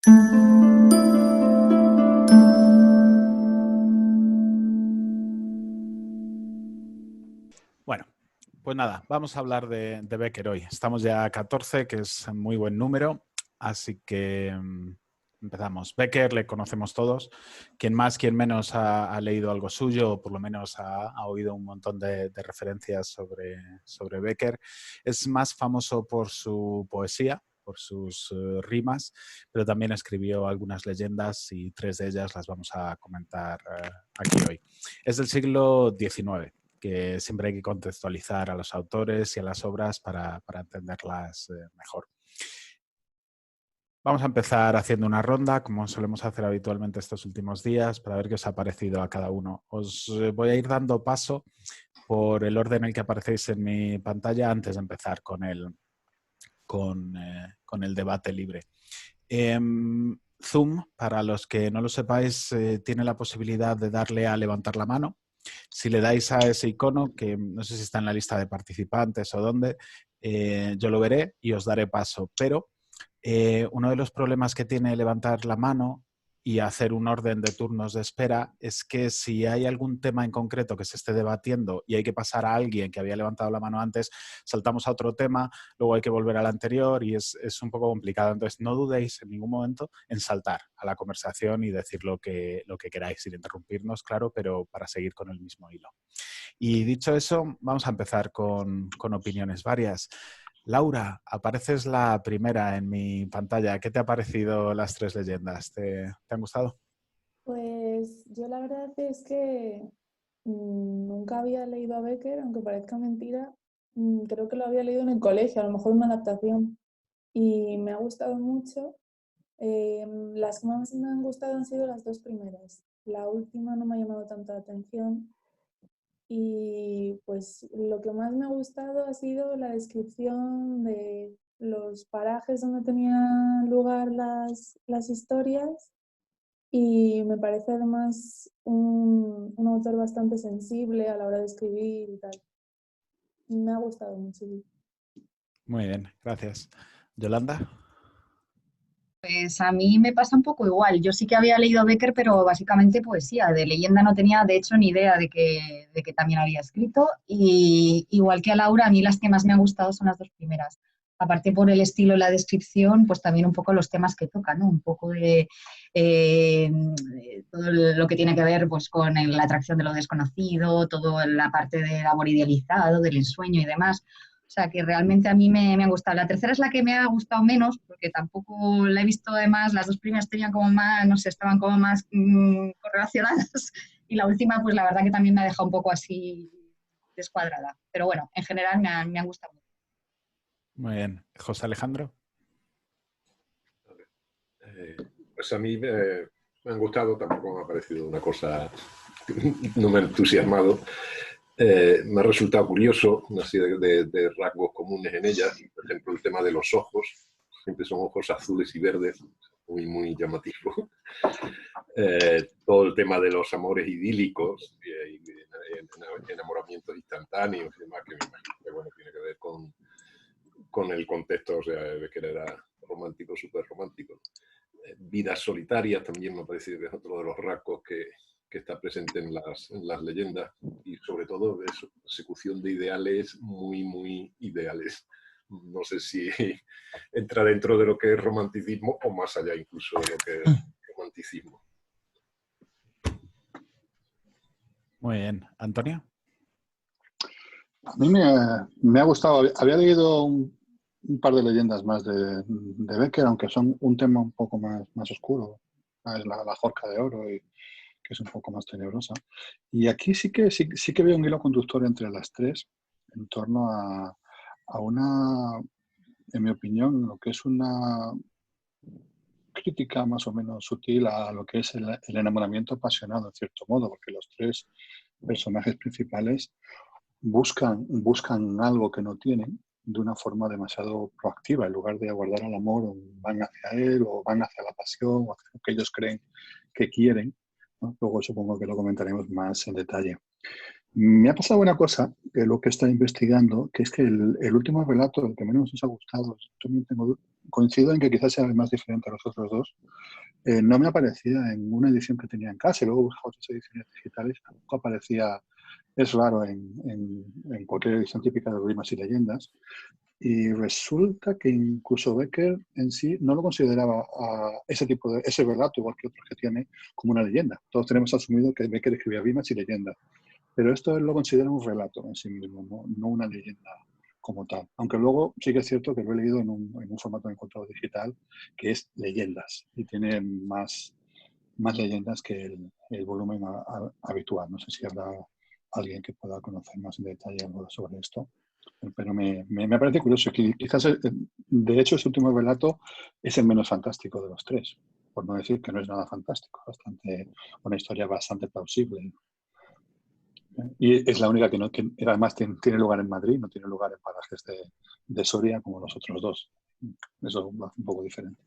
Bueno, pues nada, vamos a hablar de Becker hoy. Estamos ya a 14, que es un muy buen número, así que empezamos. Becker le conocemos todos. Quien más, quien menos ha leído algo suyo, o por lo menos ha oído un montón de referencias sobre Becker. Es más famoso por su poesía, por sus rimas, pero también escribió algunas leyendas y 3 de ellas las vamos a comentar aquí hoy. Es del siglo XIX, que siempre hay que contextualizar a los autores y a las obras para entenderlas mejor. Vamos a empezar haciendo una ronda, como solemos hacer habitualmente estos últimos días, para ver qué os ha parecido a cada uno. Os voy a ir dando paso por el orden en el que aparecéis en mi pantalla antes de empezar con el debate libre. Zoom, para los que no lo sepáis, tiene la posibilidad de darle a levantar la mano. Si le dais a ese icono, que no sé si está en la lista de participantes o dónde, yo lo veré y os daré paso. Pero uno de los problemas que tiene levantar la mano y hacer un orden de turnos de espera es que si hay algún tema en concreto que se esté debatiendo y hay que pasar a alguien que había levantado la mano antes, saltamos a otro tema, luego hay que volver al anterior y es un poco complicado. Entonces, no dudéis en ningún momento en saltar a la conversación y decir lo que queráis, sin interrumpirnos, claro, pero para seguir con el mismo hilo. Y dicho eso, vamos a empezar con opiniones varias. Laura, apareces la primera en mi pantalla. ¿Qué te ha parecido las 3 leyendas? ¿Te han gustado? Pues yo la verdad es que nunca había leído a Becker, aunque parezca mentira. Creo que lo había leído en el colegio, a lo mejor una adaptación. Y me ha gustado mucho. Las que más me han gustado han sido las 2 primeras. La última no me ha llamado tanta la atención. Y pues lo que más me ha gustado ha sido la descripción de los parajes donde tenían lugar las historias. Y me parece además un autor bastante sensible a la hora de escribir y tal. Me ha gustado mucho. Muy bien, gracias. ¿Yolanda? Pues a mí me pasa un poco igual. Yo sí que había leído Becker, pero básicamente poesía. De leyenda no tenía, de hecho, ni idea de que también había escrito. Y igual que a Laura, a mí las que más me han gustado son las 2 primeras. Aparte por el estilo y la descripción, pues también un poco los temas que tocan, ¿no? Un poco de todo lo que tiene que ver pues, con la atracción de lo desconocido, toda la parte del amor idealizado, del ensueño y demás. O sea, que realmente a mí me ha gustado. La tercera es la que me ha gustado menos, porque tampoco la he visto además, las 2 primeras tenían como más, no sé, estaban como más correlacionadas. Y la última, pues la verdad que también me ha dejado un poco así descuadrada. Pero bueno, en general me han gustado mucho. Muy bien. ¿José Alejandro? Pues a mí me han gustado, tampoco me ha parecido una cosa, no me ha entusiasmado. Me ha resultado curioso una serie de rasgos comunes en ellas, por ejemplo el tema de los ojos, siempre son ojos azules y verdes, muy, muy llamativo. Todo el tema de los amores idílicos y enamoramientos instantáneos y demás, que me imagino que bueno, tiene que ver con el contexto, o sea, de que era romántico, súper romántico. Vidas solitarias también me parece que es otro de los rasgos que está presente en las leyendas, y sobre todo eso, persecución de ideales muy, muy ideales. No sé si entra dentro de lo que es romanticismo o más allá incluso de lo que es romanticismo. Muy bien. ¿Antonio? A mí me ha gustado. Había leído un par de leyendas más de Becker, aunque son un tema un poco más oscuro. Es la Jorca de Oro, que es un poco más tenebrosa. Y aquí sí que veo un hilo conductor entre las 3 en torno a una, en mi opinión, lo que es una crítica más o menos sutil a lo que es el enamoramiento apasionado, en cierto modo, porque los 3 personajes principales buscan algo que no tienen de una forma demasiado proactiva. En lugar de aguardar al amor, van hacia él o van hacia la pasión o hacia lo que ellos creen que quieren, ¿no? Luego supongo que lo comentaremos más en detalle. Me ha pasado una cosa, que lo que estoy investigando, que es que el último relato, el que menos nos ha gustado, también coincido en que quizás sea el más diferente a los otros dos, no me aparecía en una edición que tenía en casa, y luego buscaba otras ediciones digitales, tampoco aparecía, es raro en cualquier edición típica de rimas y leyendas, y resulta que incluso Becker en sí no lo consideraba a ese relato, igual que otros que tiene, como una leyenda. Todos tenemos asumido que Becker escribía rimas y leyendas, pero esto él lo considera un relato en sí mismo, no una leyenda como tal. Aunque luego sí que es cierto que lo he leído en un formato de encontrado digital que es leyendas y tiene más leyendas que el volumen habitual. No sé si habrá alguien que pueda conocer más en detalle algo sobre esto, pero me parece curioso. Que quizás, de hecho, este último relato es el menos fantástico de los tres, por no decir que no es nada fantástico, una historia bastante plausible. Y es la única que además tiene lugar en Madrid, no tiene lugar en parajes de Soria como los otros dos. Eso lo hace un poco diferente.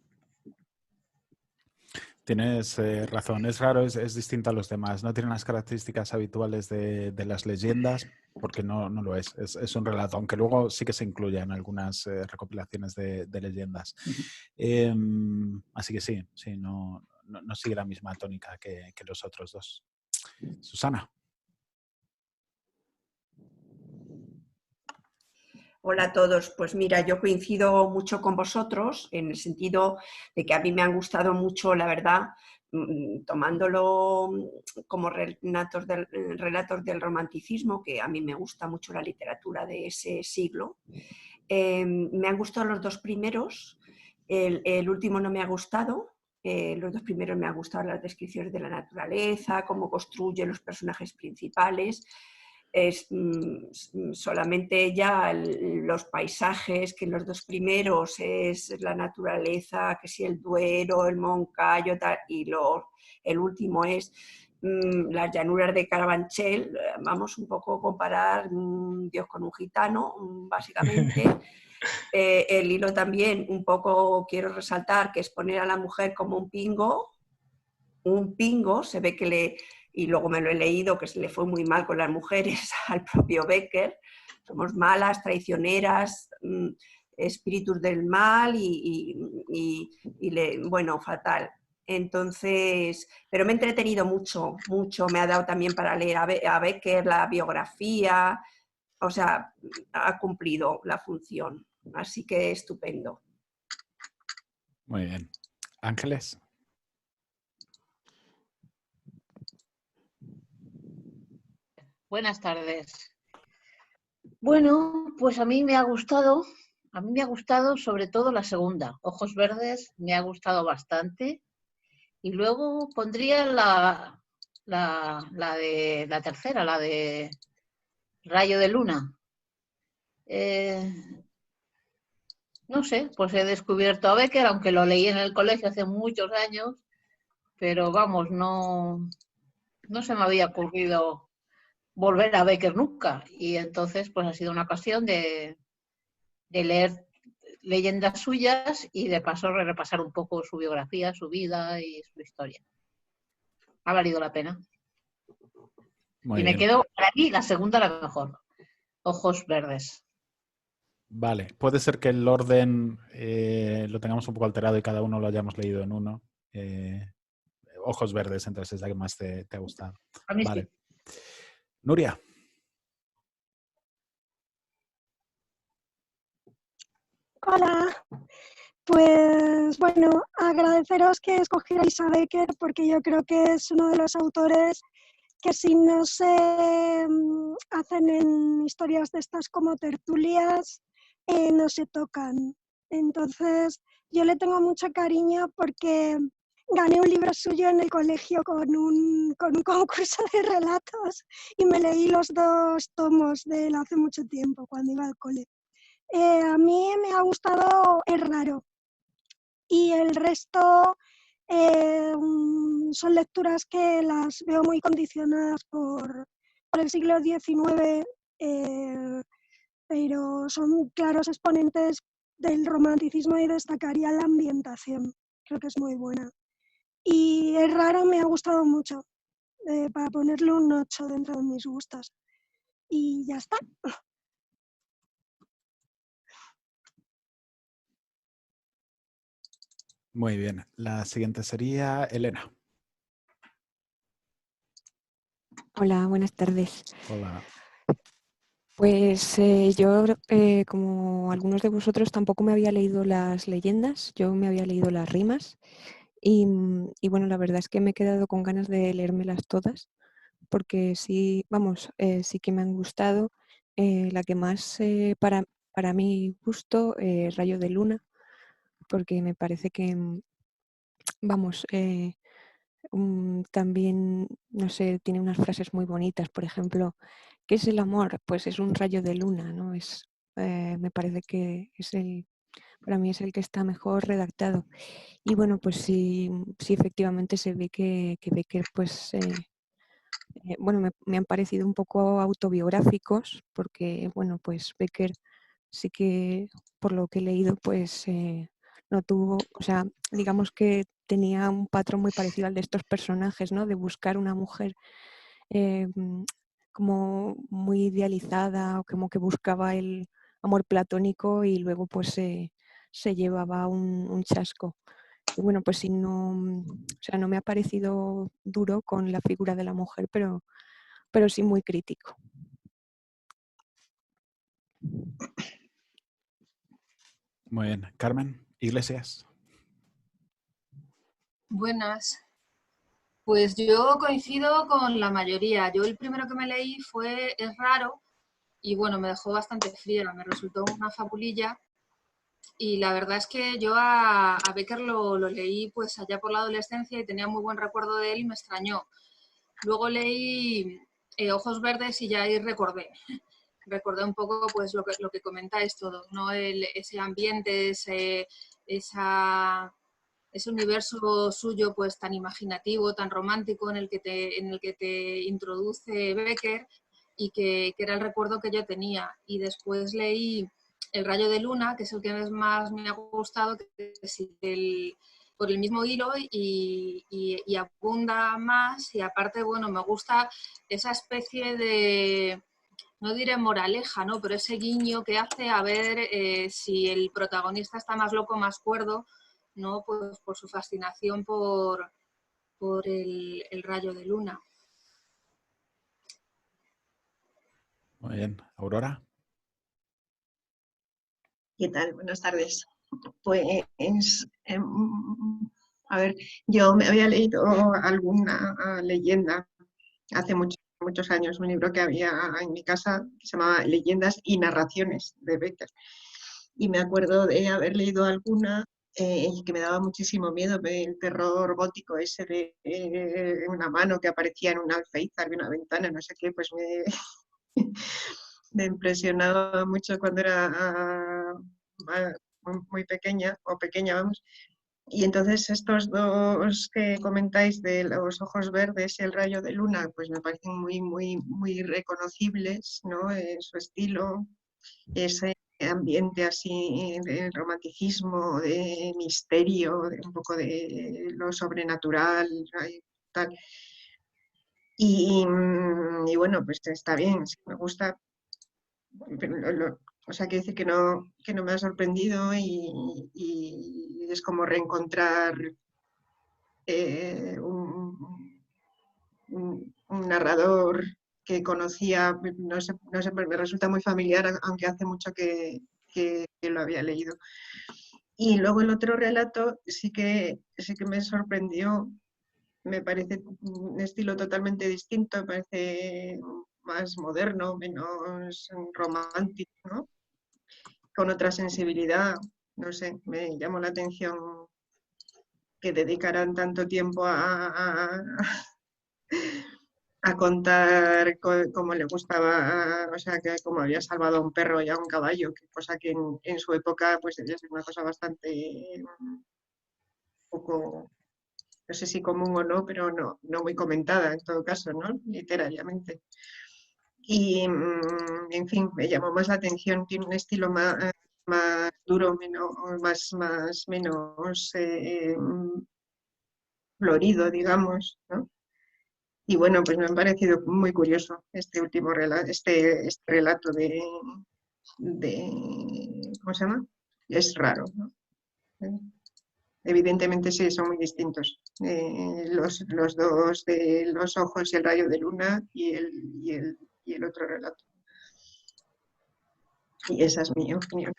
Tienes razón, es raro, es distinto a los demás, no tiene las características habituales de las leyendas, porque no lo es un relato, aunque luego sí que se incluye en algunas recopilaciones de leyendas. Así que sí, no sigue la misma tónica que los otros dos. Susana. Hola a todos. Pues mira, yo coincido mucho con vosotros en el sentido de que a mí me han gustado mucho, la verdad, tomándolo como relatos del romanticismo, que a mí me gusta mucho la literatura de ese siglo. Me han gustado los dos primeros, el último no me ha gustado. Los dos primeros me han gustado las descripciones de la naturaleza, cómo construye los personajes principales. Es solamente ya los paisajes, que en los dos primeros es la naturaleza, que si el Duero, el Moncayo, tal, y el último es las llanuras de Carabanchel. Vamos un poco a comparar Dios con un gitano, básicamente. El hilo también, un poco quiero resaltar, que es poner a la mujer como un pingo, se ve que y luego me lo he leído, que se le fue muy mal con las mujeres al propio Becker. Somos malas, traicioneras, espíritus del mal bueno, fatal. Entonces, pero me he entretenido mucho, me ha dado también para leer a Becker la biografía, o sea, ha cumplido la función, así que estupendo. Muy bien. Ángeles. Buenas tardes. Bueno, pues a mí me ha gustado sobre todo la segunda, Ojos Verdes, me ha gustado bastante. Y luego pondría la de la tercera, la de Rayo de Luna. No sé, pues he descubierto a Becker, aunque lo leí en el colegio hace muchos años, pero vamos, no se me había ocurrido volver a Becker nunca. Y entonces pues ha sido una ocasión de leer leyendas suyas y de paso repasar un poco su biografía, su vida y su historia. Ha valido la pena. Muy y bien. Me quedo, para mí, la segunda la mejor. Ojos Verdes. Vale, puede ser que el orden lo tengamos un poco alterado y cada uno lo hayamos leído en uno. Ojos Verdes, entonces es la que más te ha gustado. A mí vale. Sí. Nuria. Hola, pues bueno, agradeceros que escogierais a Becker porque yo creo que es uno de los autores que si no se hacen en historias de estas como tertulias, no se tocan. Entonces, yo le tengo mucho cariño porque gané un libro suyo en el colegio con un concurso de relatos y me leí los 2 tomos de él hace mucho tiempo, cuando iba al cole. A mí me ha gustado Es raro y el resto son lecturas que las veo muy condicionadas por el siglo XIX, pero son claros exponentes del romanticismo y destacaría la ambientación, creo que es muy buena. Y Es raro me ha gustado mucho, para ponerle un 8 dentro de mis gustos. y ya está. Muy bien. La siguiente sería Elena. Hola, buenas tardes. Hola. Pues yo, como algunos de vosotros, tampoco me había leído las leyendas, yo me había leído las rimas y bueno, la verdad es que me he quedado con ganas de leérmelas todas porque sí, vamos, sí que me han gustado. La que más para mi gusto, Rayo de Luna, porque me parece que, vamos, también, no sé, tiene unas frases muy bonitas, por ejemplo, ¿qué es el amor? Pues es un rayo de luna, ¿no? Me parece que para mí es el que está mejor redactado. Y bueno, pues sí, sí efectivamente se ve que Becker, pues, bueno, me han parecido un poco autobiográficos, porque, bueno, pues Becker sí que, por lo que he leído, pues no tuvo, o sea, digamos que tenía un patrón muy parecido al de estos personajes, ¿no? De buscar una mujer como muy idealizada o como que buscaba el amor platónico y luego pues se llevaba un chasco. Y bueno, pues sí, no, o sea, no me ha parecido duro con la figura de la mujer, pero sí muy crítico. Muy bien. Carmen Iglesias. Buenas. Pues yo coincido con la mayoría. Yo el primero que me leí fue Es raro y bueno, me dejó bastante fría, me resultó una fabulilla y la verdad es que yo a Becker lo leí pues allá por la adolescencia y tenía muy buen recuerdo de él y me extrañó. Luego leí Ojos Verdes y ya ahí recordé un poco pues lo que comentáis todos, ¿no? Ese ambiente, ese universo suyo pues tan imaginativo, tan romántico en el que te introduce Becker y que era el recuerdo que yo tenía. Y después leí El Rayo de Luna, que es el que más me ha gustado, que es por el mismo hilo y abunda más y aparte, bueno, me gusta esa especie de, no diré moraleja, ¿no? Pero ese guiño que hace a ver si el protagonista está más loco, más cuerdo, ¿no? Pues por su fascinación por el rayo de luna. Muy bien. Aurora. ¿Qué tal? Buenas tardes. Pues, a ver, yo me había leído alguna leyenda hace muchos años, un libro que había en mi casa que se llamaba Leyendas y Narraciones de Becker. Y me acuerdo de haber leído alguna y que me daba muchísimo miedo, el terror gótico ese de una mano que aparecía en un alféizar de una ventana, no sé qué, pues me impresionaba mucho cuando era muy pequeña, o pequeña, vamos. Y entonces estos dos que comentáis de Los Ojos Verdes y El Rayo de Luna, pues me parecen muy reconocibles, ¿no? Su estilo, ese ambiente así de romanticismo, de misterio, de un poco de lo sobrenatural, tal. Y bueno, pues está bien, sí, me gusta. O sea, quiere decir que no me ha sorprendido y es como reencontrar un narrador que conocía, no sé, me resulta muy familiar, aunque hace mucho que lo había leído. Y luego el otro relato sí que me sorprendió, me parece un estilo totalmente distinto, me parece más moderno, menos romántico, ¿no? Con otra sensibilidad, no sé, me llamó la atención que dedicaran tanto tiempo a contar cómo le gustaba, o sea, que cómo había salvado a un perro y a un caballo, cosa que en su época pues debía ser una cosa bastante poco, no sé si común o no, pero no muy comentada en todo caso, ¿no? Literariamente. Y, en fin, me llamó más la atención, tiene un estilo más duro, menos florido, digamos, ¿no? Y bueno, pues me ha parecido muy curioso este último relato, este relato ¿cómo se llama? Es raro, ¿no? Evidentemente sí, son muy distintos. Los dos de los ojos y el rayo de luna y el otro relato. Y esa es mi opinión.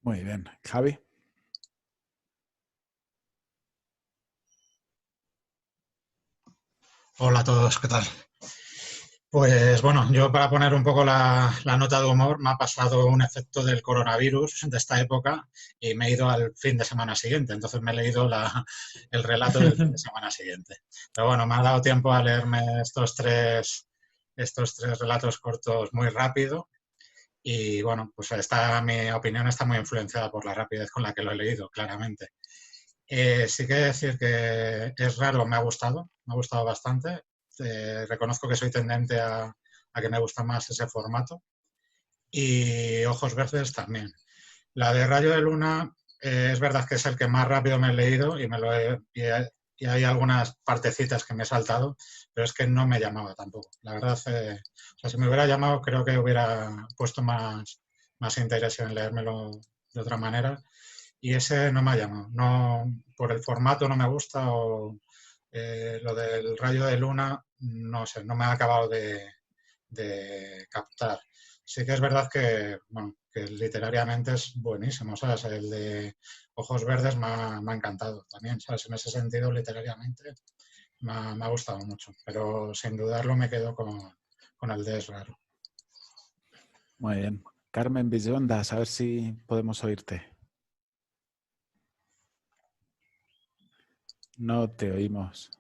Muy bien. Javi. Hola a todos, ¿qué tal? Pues bueno, yo para poner un poco la nota de humor, me ha pasado un efecto del coronavirus de esta época y me he ido al fin de semana siguiente. Entonces me he leído el relato del fin de semana siguiente. Pero bueno, me ha dado tiempo a leerme estos tres relatos cortos muy rápido. Y bueno, pues mi opinión está muy influenciada por la rapidez con la que lo he leído, claramente. Sí que decir que es raro, me ha gustado bastante. Reconozco que soy tendente a que me gusta más ese formato. Y Ojos Verdes también. La de Rayo de Luna es verdad que es el que más rápido me he leído y hay algunas partecitas que me he saltado, pero es que no me llamaba tampoco. La verdad, o sea, si me hubiera llamado creo que hubiera puesto más interés en leérmelo de otra manera. Y ese no me ha llamado. No, por el formato no me gusta o lo del Rayo de Luna, no sé, no me ha acabado de captar. Sí que es verdad que, bueno, que literariamente es buenísimo, ¿sabes? El de Ojos Verdes me ha encantado también, ¿sabes? En ese sentido, literariamente me ha gustado mucho, pero sin dudarlo me quedo con el de Es Raro. Muy bien. Carmen Villondas, a ver si podemos oírte. No te oímos.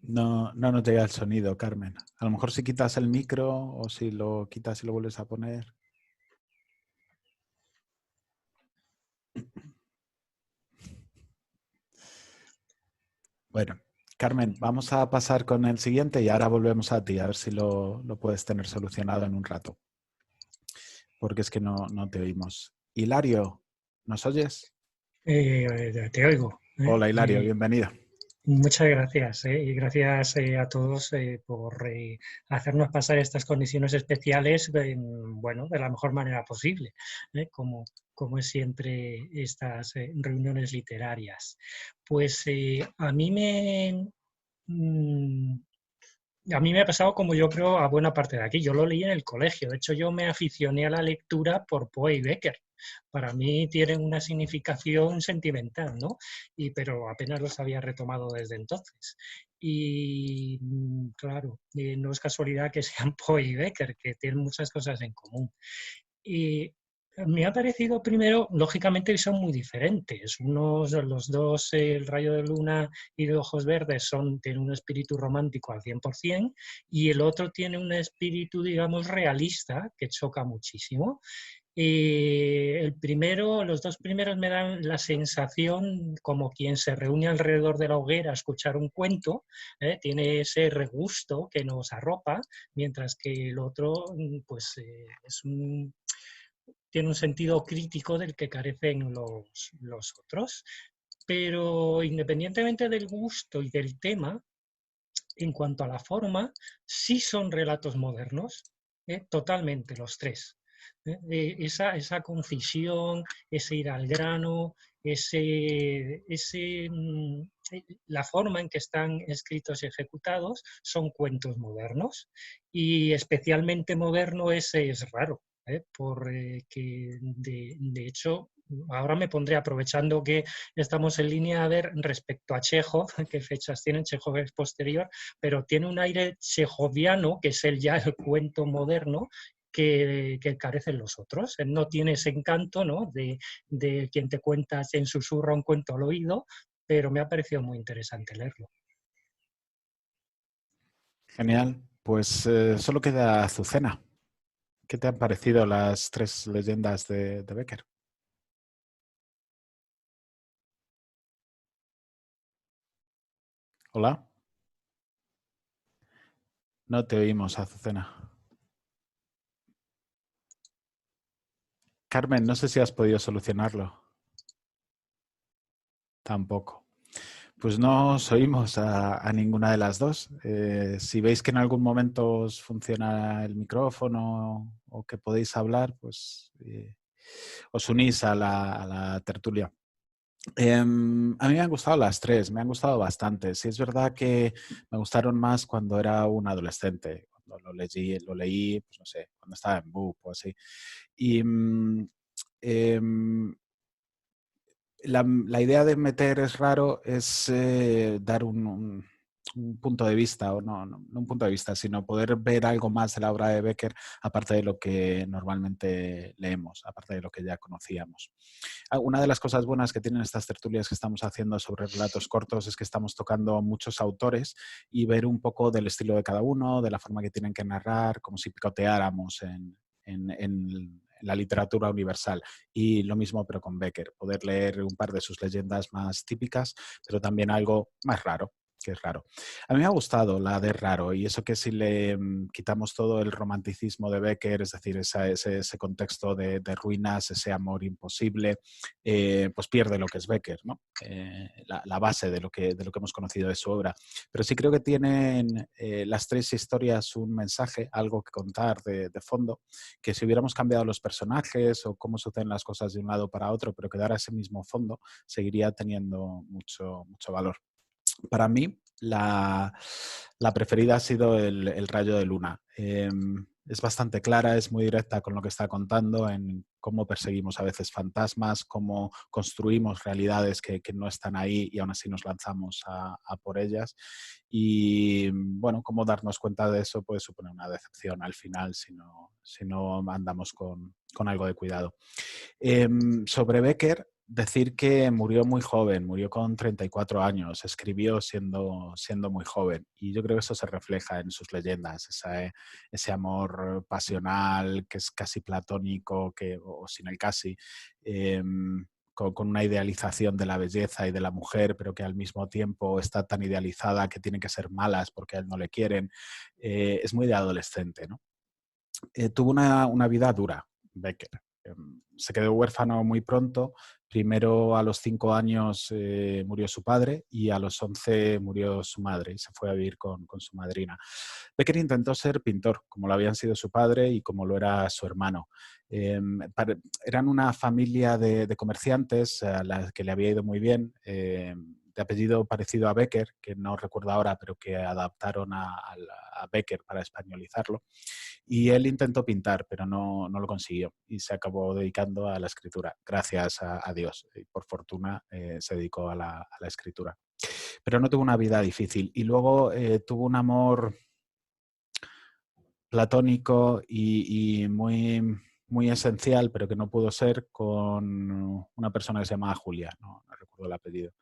No nos llega el sonido, Carmen. A lo mejor si quitas el micro o si lo quitas y lo vuelves a poner. Bueno, Carmen, vamos a pasar con el siguiente y ahora volvemos a ti, a ver si lo puedes tener solucionado en un rato. Porque es que no te oímos. Hilario, ¿nos oyes? Te oigo. Hola, Hilario, bienvenido. Muchas gracias y gracias a todos por hacernos pasar estas condiciones especiales bueno, de la mejor manera posible, como es siempre estas reuniones literarias. Pues a mí me ha pasado como yo creo a buena parte de aquí. Yo lo leí en el colegio. De hecho, yo me aficioné a la lectura por Poe y Becker. Para mí tienen una significación sentimental, ¿no? Pero apenas los había retomado desde entonces. Y claro, no es casualidad que sean Poe y Becker, que tienen muchas cosas en común. Y me ha parecido primero, lógicamente son muy diferentes. Los dos, El Rayo de Luna y de Ojos Verdes, tienen un espíritu romántico al 100% y el otro tiene un espíritu, digamos, realista que choca muchísimo. Los dos primeros me dan la sensación como quien se reúne alrededor de la hoguera a escuchar un cuento, tiene ese regusto que nos arropa, mientras que el otro pues, tiene un sentido crítico del que carecen los otros. Pero independientemente del gusto y del tema, en cuanto a la forma, sí son relatos modernos, totalmente los tres. Esa concisión, ese ir al grano, la forma en que están escritos y ejecutados son cuentos modernos, y especialmente moderno ese Es Raro, porque de hecho ahora me pondré, aprovechando que estamos en línea, a ver respecto a Chekhov, qué fechas tienen. Chekhov es posterior, pero tiene un aire chejoviano, que es el cuento moderno, que carecen los otros. No tiene ese encanto, ¿no?, de quien te cuenta en susurra un cuento al oído, pero me ha parecido muy interesante leerlo. Genial. Pues solo queda Azucena. ¿Qué te han parecido las tres leyendas de Becker? Hola. No te oímos, Azucena. Carmen, no sé si has podido solucionarlo. Tampoco. Pues no os oímos a ninguna de las dos. Si veis que en algún momento os funciona el micrófono o que podéis hablar, pues os unís a la tertulia. A mí me han gustado las tres, me han gustado bastante. Sí, es verdad que me gustaron más cuando era un adolescente, cuando lo leí, pues no sé, cuando estaba en BUP o así. Y la idea de meter es raro es dar un punto de vista, o no un punto de vista, sino poder ver algo más de la obra de Becker, aparte de lo que normalmente leemos, aparte de lo que ya conocíamos. Una de las cosas buenas que tienen estas tertulias que estamos haciendo sobre relatos cortos es que estamos tocando muchos autores y ver un poco del estilo de cada uno, de la forma que tienen que narrar, como si picoteáramos en la literatura universal. Y lo mismo pero con Becker, poder leer un par de sus leyendas más típicas, pero también algo más raro, que es raro. A mí me ha gustado la de raro, y eso que si le quitamos todo el romanticismo de Becker, es decir, ese contexto de ruinas, ese amor imposible, pues pierde lo que es Becker, ¿no? La base de lo que hemos conocido de su obra. Pero sí creo que tienen las tres historias un mensaje, algo que contar de fondo, que si hubiéramos cambiado los personajes o cómo suceden las cosas de un lado para otro, pero quedara ese mismo fondo, seguiría teniendo mucho valor. Para mí, la preferida ha sido el Rayo de Luna. Es bastante clara, es muy directa con lo que está contando, en cómo perseguimos a veces fantasmas, cómo construimos realidades que no están ahí y aún así nos lanzamos a por ellas. Y bueno, cómo darnos cuenta de eso puede suponer una decepción al final si no andamos con algo de cuidado. Sobre Becker, decir que murió muy joven, murió con 34 años, escribió siendo muy joven, y yo creo que eso se refleja en sus leyendas, ese amor pasional que es casi platónico, o sin el casi, con una idealización de la belleza y de la mujer, pero que al mismo tiempo está tan idealizada que tienen que ser malas porque a él no le quieren. Es muy de adolescente, ¿no? Tuvo una vida dura, Becker. Se quedó huérfano muy pronto. Primero a los 5 años murió su padre y a los 11 murió su madre y se fue a vivir con su madrina. Becker intentó ser pintor, como lo habían sido su padre y como lo era su hermano. Eran una familia de comerciantes a la que le había ido muy bien, de apellido parecido a Becker, que no recuerdo ahora, pero que adaptaron a Becker para españolizarlo. Y él intentó pintar, pero no lo consiguió y se acabó dedicando a la escritura. Gracias a Dios. Y por fortuna se dedicó a la escritura. Pero no tuvo una vida difícil. Y luego tuvo un amor platónico y muy esencial, pero que no pudo ser, con una persona que se llamaba Julia. No recuerdo el apellido.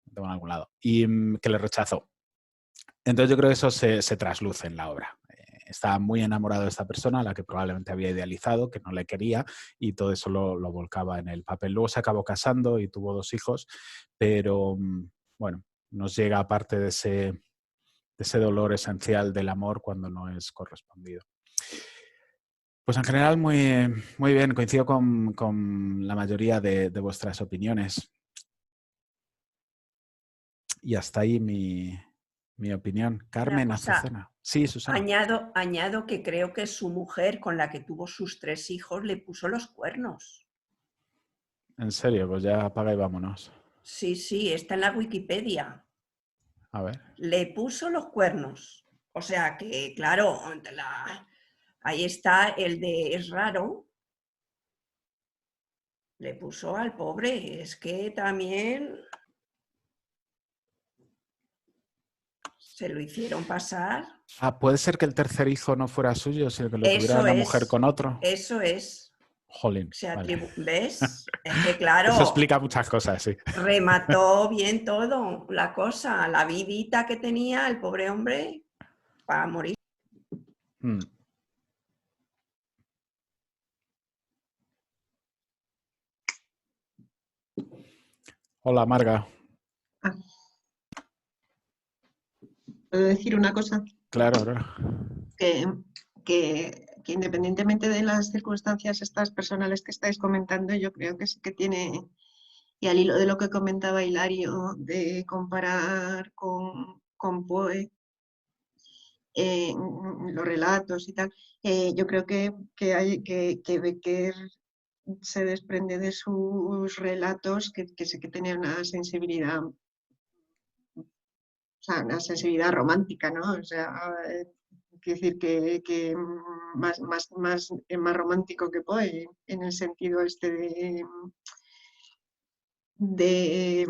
Lo tengo en algún lado. Y que le rechazó. Entonces yo creo que eso se trasluce en la obra. Estaba muy enamorado de esta persona, a la que probablemente había idealizado, que no le quería, y todo eso lo volcaba en el papel. Luego se acabó casando y tuvo 2 hijos, pero bueno, nos llega parte de ese dolor esencial del amor cuando no es correspondido. Pues en general muy bien, coincido con la mayoría de vuestras opiniones. Y hasta ahí mi opinión. Carmen, Azucena. Sí, Susana. Añado que creo que su mujer, con la que tuvo sus 3 hijos, le puso los cuernos. En serio, pues ya apaga y vámonos. Sí, está en la Wikipedia. A ver. Le puso los cuernos. O sea que, claro, ahí está el de es raro. Le puso al pobre. Es que también se lo hicieron pasar. Puede ser que el tercer hijo no fuera suyo, sino que lo tuviera la mujer con otro. Eso es. Jolín. Vale. ¿Ves? Es que claro. Eso explica muchas cosas, sí. Remató bien todo la cosa. La vidita que tenía el pobre hombre para morir. Hola, Marga. ¿Puedo decir una cosa? Claro. Que que independientemente de las circunstancias estas personales que estáis comentando, yo creo que sí que tiene, y al hilo de lo que comentaba Hilario, de comparar con Poe, los relatos y tal, yo creo que Becker se desprende de sus relatos, que sí que tenía una sensibilidad, o sea, una sensibilidad romántica, ¿no? O sea, quiero decir que más romántico que Poe, en el sentido este de,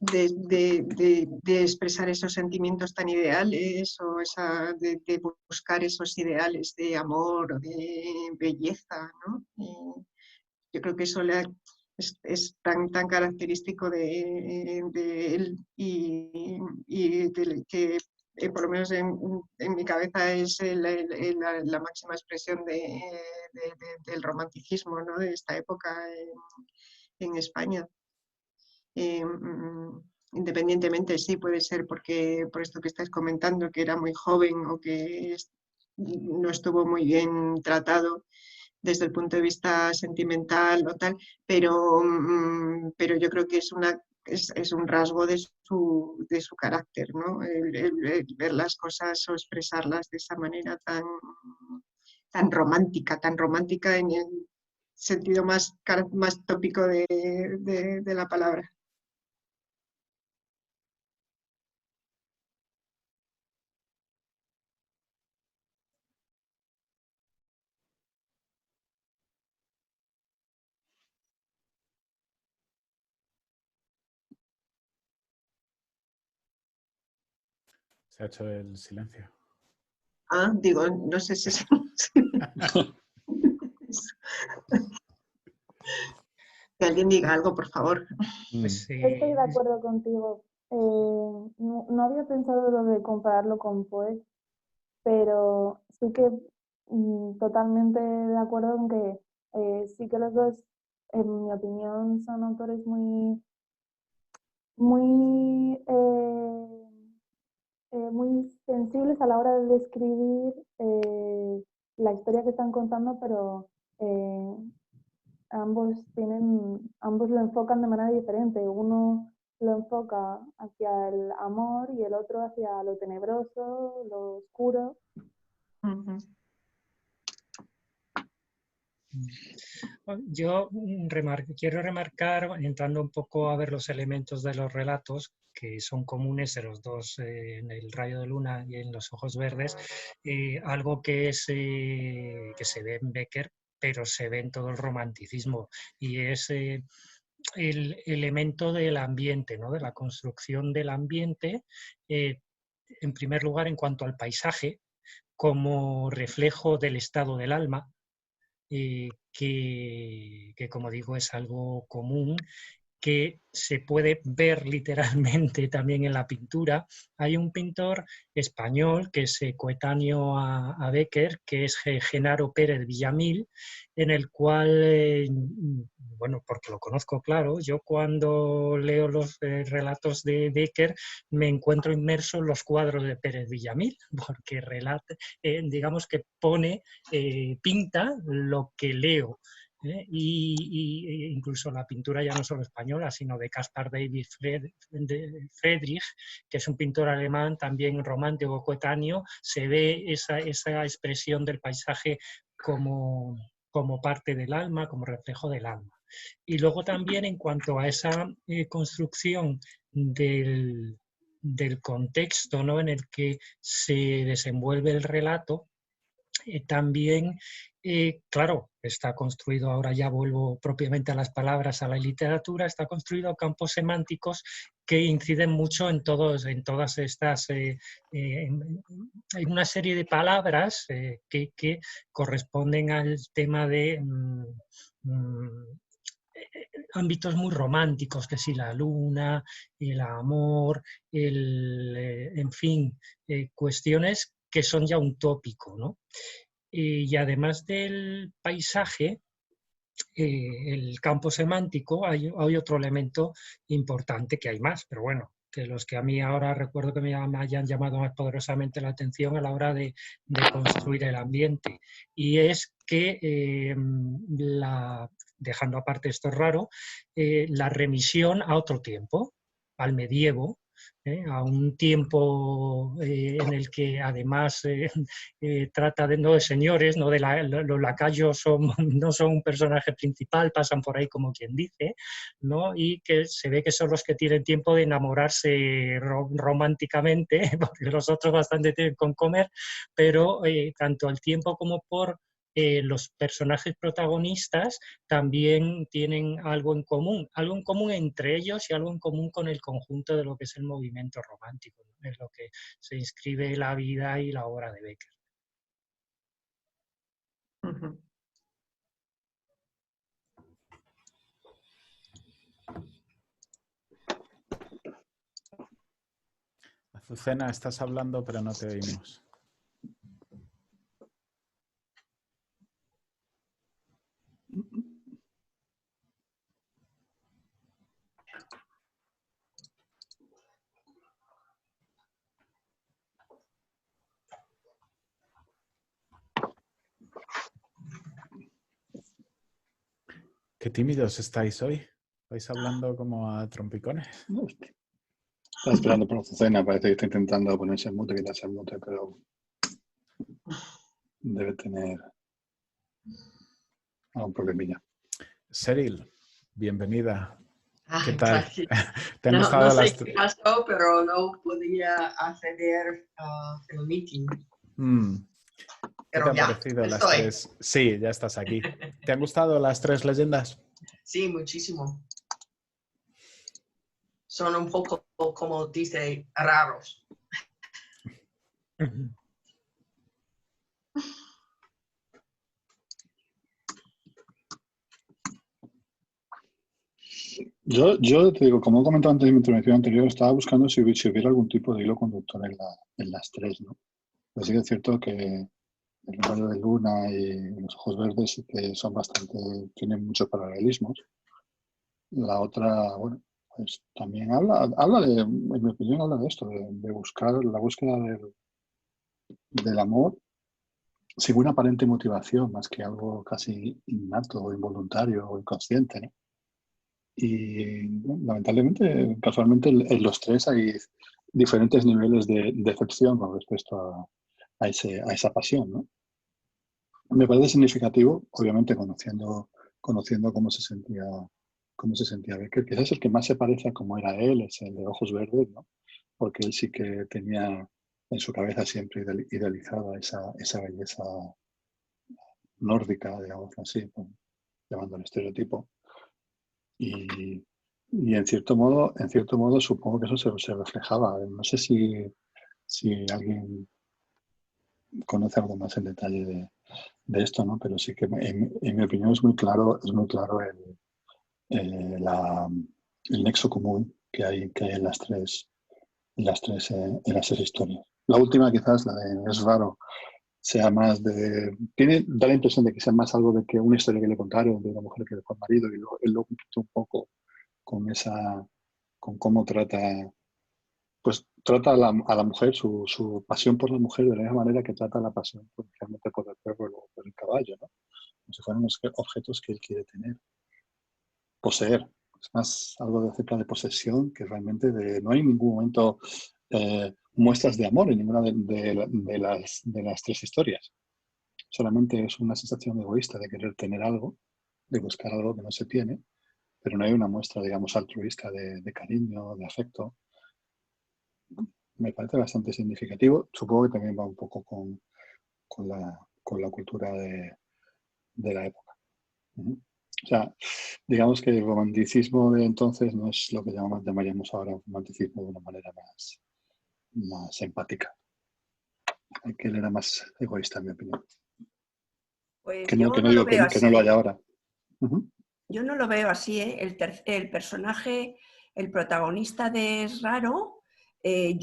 de expresar esos sentimientos tan ideales o de buscar esos ideales de amor o de belleza, ¿no? Y yo creo que eso es tan característico de él y que por lo menos en mi cabeza es la máxima expresión del romanticismo, ¿no? De esta época en España. Independientemente, sí, puede ser porque por esto que estáis comentando, que era muy joven o que no estuvo muy bien tratado desde el punto de vista sentimental o tal, pero yo creo que es un rasgo de su carácter, ¿no? El ver las cosas o expresarlas de esa manera tan romántica en el sentido más tópico de la palabra. Se ha hecho el silencio. Ah, digo, no sé si es... Que alguien diga algo, por favor. Pues sí. Estoy de acuerdo contigo. No había pensado lo de compararlo con Poe, pero sí que totalmente de acuerdo en que sí que los dos, en mi opinión, son autores muy sensibles a la hora de describir la historia que están contando, pero ambos lo enfocan de manera diferente. Uno lo enfoca hacia el amor y el otro hacia lo tenebroso, lo oscuro. Yo quiero remarcar, entrando un poco a ver los elementos de los relatos que son comunes en los dos, en El rayo de luna y en Los ojos verdes, algo que se ve en Becker, pero se ve en todo el romanticismo, y es el elemento del ambiente, ¿no? De la construcción del ambiente, en primer lugar en cuanto al paisaje, como reflejo del estado del alma, que como digo es algo común, que se puede ver literalmente también en la pintura. Hay un pintor español que es coetáneo a Becker, que es Genaro Pérez Villamil, en el cual, bueno, porque lo conozco, claro, yo cuando leo los relatos de Becker me encuentro inmerso en los cuadros de Pérez Villamil, porque digamos que pinta lo que leo. Y incluso la pintura ya no solo española, sino de Caspar David Friedrich, que es un pintor alemán también romántico coetáneo, se ve esa expresión del paisaje como parte del alma, como reflejo del alma. Y luego también en cuanto a esa construcción del contexto, ¿no?, en el que se desenvuelve el relato, también, claro, está construido, ahora ya vuelvo propiamente a las palabras, a la literatura, está construido a campos semánticos que inciden mucho en todas estas, en una serie de palabras que corresponden al tema de ámbitos muy románticos, que si la luna, el amor, en fin, cuestiones que son ya un tópico, ¿no? Y además del paisaje, el campo semántico, hay otro elemento importante, que hay más, pero bueno, que los que a mí ahora recuerdo que me hayan llamado más poderosamente la atención a la hora de construir el ambiente. Y es que, dejando aparte esto raro, la remisión a otro tiempo, al medievo, a un tiempo en el que además trata no de señores, no de los lacayos no son un personaje principal, pasan por ahí como quien dice, ¿no? Y que se ve que son los que tienen tiempo de enamorarse románticamente, porque los otros bastante tienen con comer, pero tanto al tiempo como por los personajes protagonistas también tienen algo en común entre ellos y algo en común con el conjunto de lo que es el movimiento romántico, ¿no? Es lo que se inscribe la vida y la obra de Becker. Azucena, estás hablando pero no te oímos. Qué tímidos estáis hoy. ¿Vais hablando como a trompicones? Está esperando por Azucena, parece que está intentando ponerse en mute, quitarse el mute, pero debe tener algún problemilla. Seril, bienvenida. ¿Qué Ay, tal? gracias. ¿Te han No gustado sé las... qué pasó, pero no podía acceder al meeting. ¿Qué te Pero han ya, parecido las estoy. tres? Sí, ya estás aquí. ¿Te han gustado las tres leyendas? Sí, muchísimo. Son un poco, como dice, raros. Yo te digo, como he comentado antes en mi intervención anterior, estaba buscando si hubiera algún tipo de hilo conductor en las tres, ¿no? Pues sí que es cierto que el rayo de luna y los ojos verdes sí que son bastante, tienen muchos paralelismos. La otra, bueno, pues también habla de, en mi opinión, habla de esto, de buscar la búsqueda del amor sin una aparente motivación, más que algo casi innato, o involuntario o inconsciente, ¿no? Y bueno, lamentablemente, casualmente, en los tres hay diferentes niveles de decepción con respecto a esa pasión, ¿no? Me parece significativo, obviamente, conociendo cómo se sentía Becker. Quizás el que más se parece a cómo era él es el de ojos verdes, ¿no? Porque él sí que tenía en su cabeza siempre idealizada esa belleza nórdica, digamos así, llamando el estereotipo. Y en cierto modo supongo que eso se reflejaba. No sé si alguien conoce algo más en detalle de esto, ¿no? Pero sí que en mi opinión es muy claro el nexo común que hay en las tres historias. La última, quizás, la de Es raro, sea más da la impresión de que sea más algo de que una historia que le contaron de una mujer que dejó al marido y él lo completó un poco con cómo trata a la mujer, su pasión por la mujer de la misma manera que trata la pasión realmente por el perro o por el caballo, ¿no? Como si fueran unos objetos que él quiere tener, poseer. Es más algo acerca de posesión que realmente no hay en ningún momento muestras de amor en ninguna de las tres historias. Solamente es una sensación egoísta de querer tener algo, de buscar algo que no se tiene, pero no hay una muestra, digamos, altruista de cariño, de afecto. Me parece bastante significativo. Supongo que también va un poco con la cultura de la época. O sea, digamos que el romanticismo de entonces no es lo que llamaríamos ahora un romanticismo de una manera más empática. Que él era más egoísta, en mi opinión. Pues Que yo no no digo lo veo que no lo así. haya ahora. Yo no lo veo así, ¿eh? El personaje, el protagonista de Es raro, él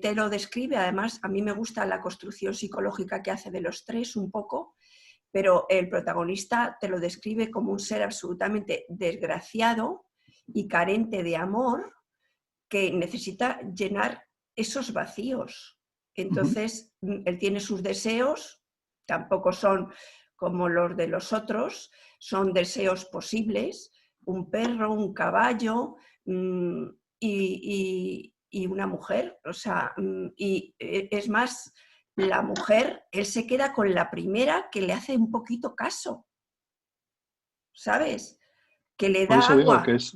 te lo describe, además a mí me gusta la construcción psicológica que hace de los tres un poco, pero el protagonista te lo describe como un ser absolutamente desgraciado y carente de amor, que necesita llenar esos vacíos. Entonces, él tiene sus deseos, tampoco son como los de los otros, son deseos posibles, un perro, un caballo y una mujer. O sea, y es más, la mujer, él se queda con la primera que le hace un poquito caso, ¿sabes? Que le Por da eso digo agua. que es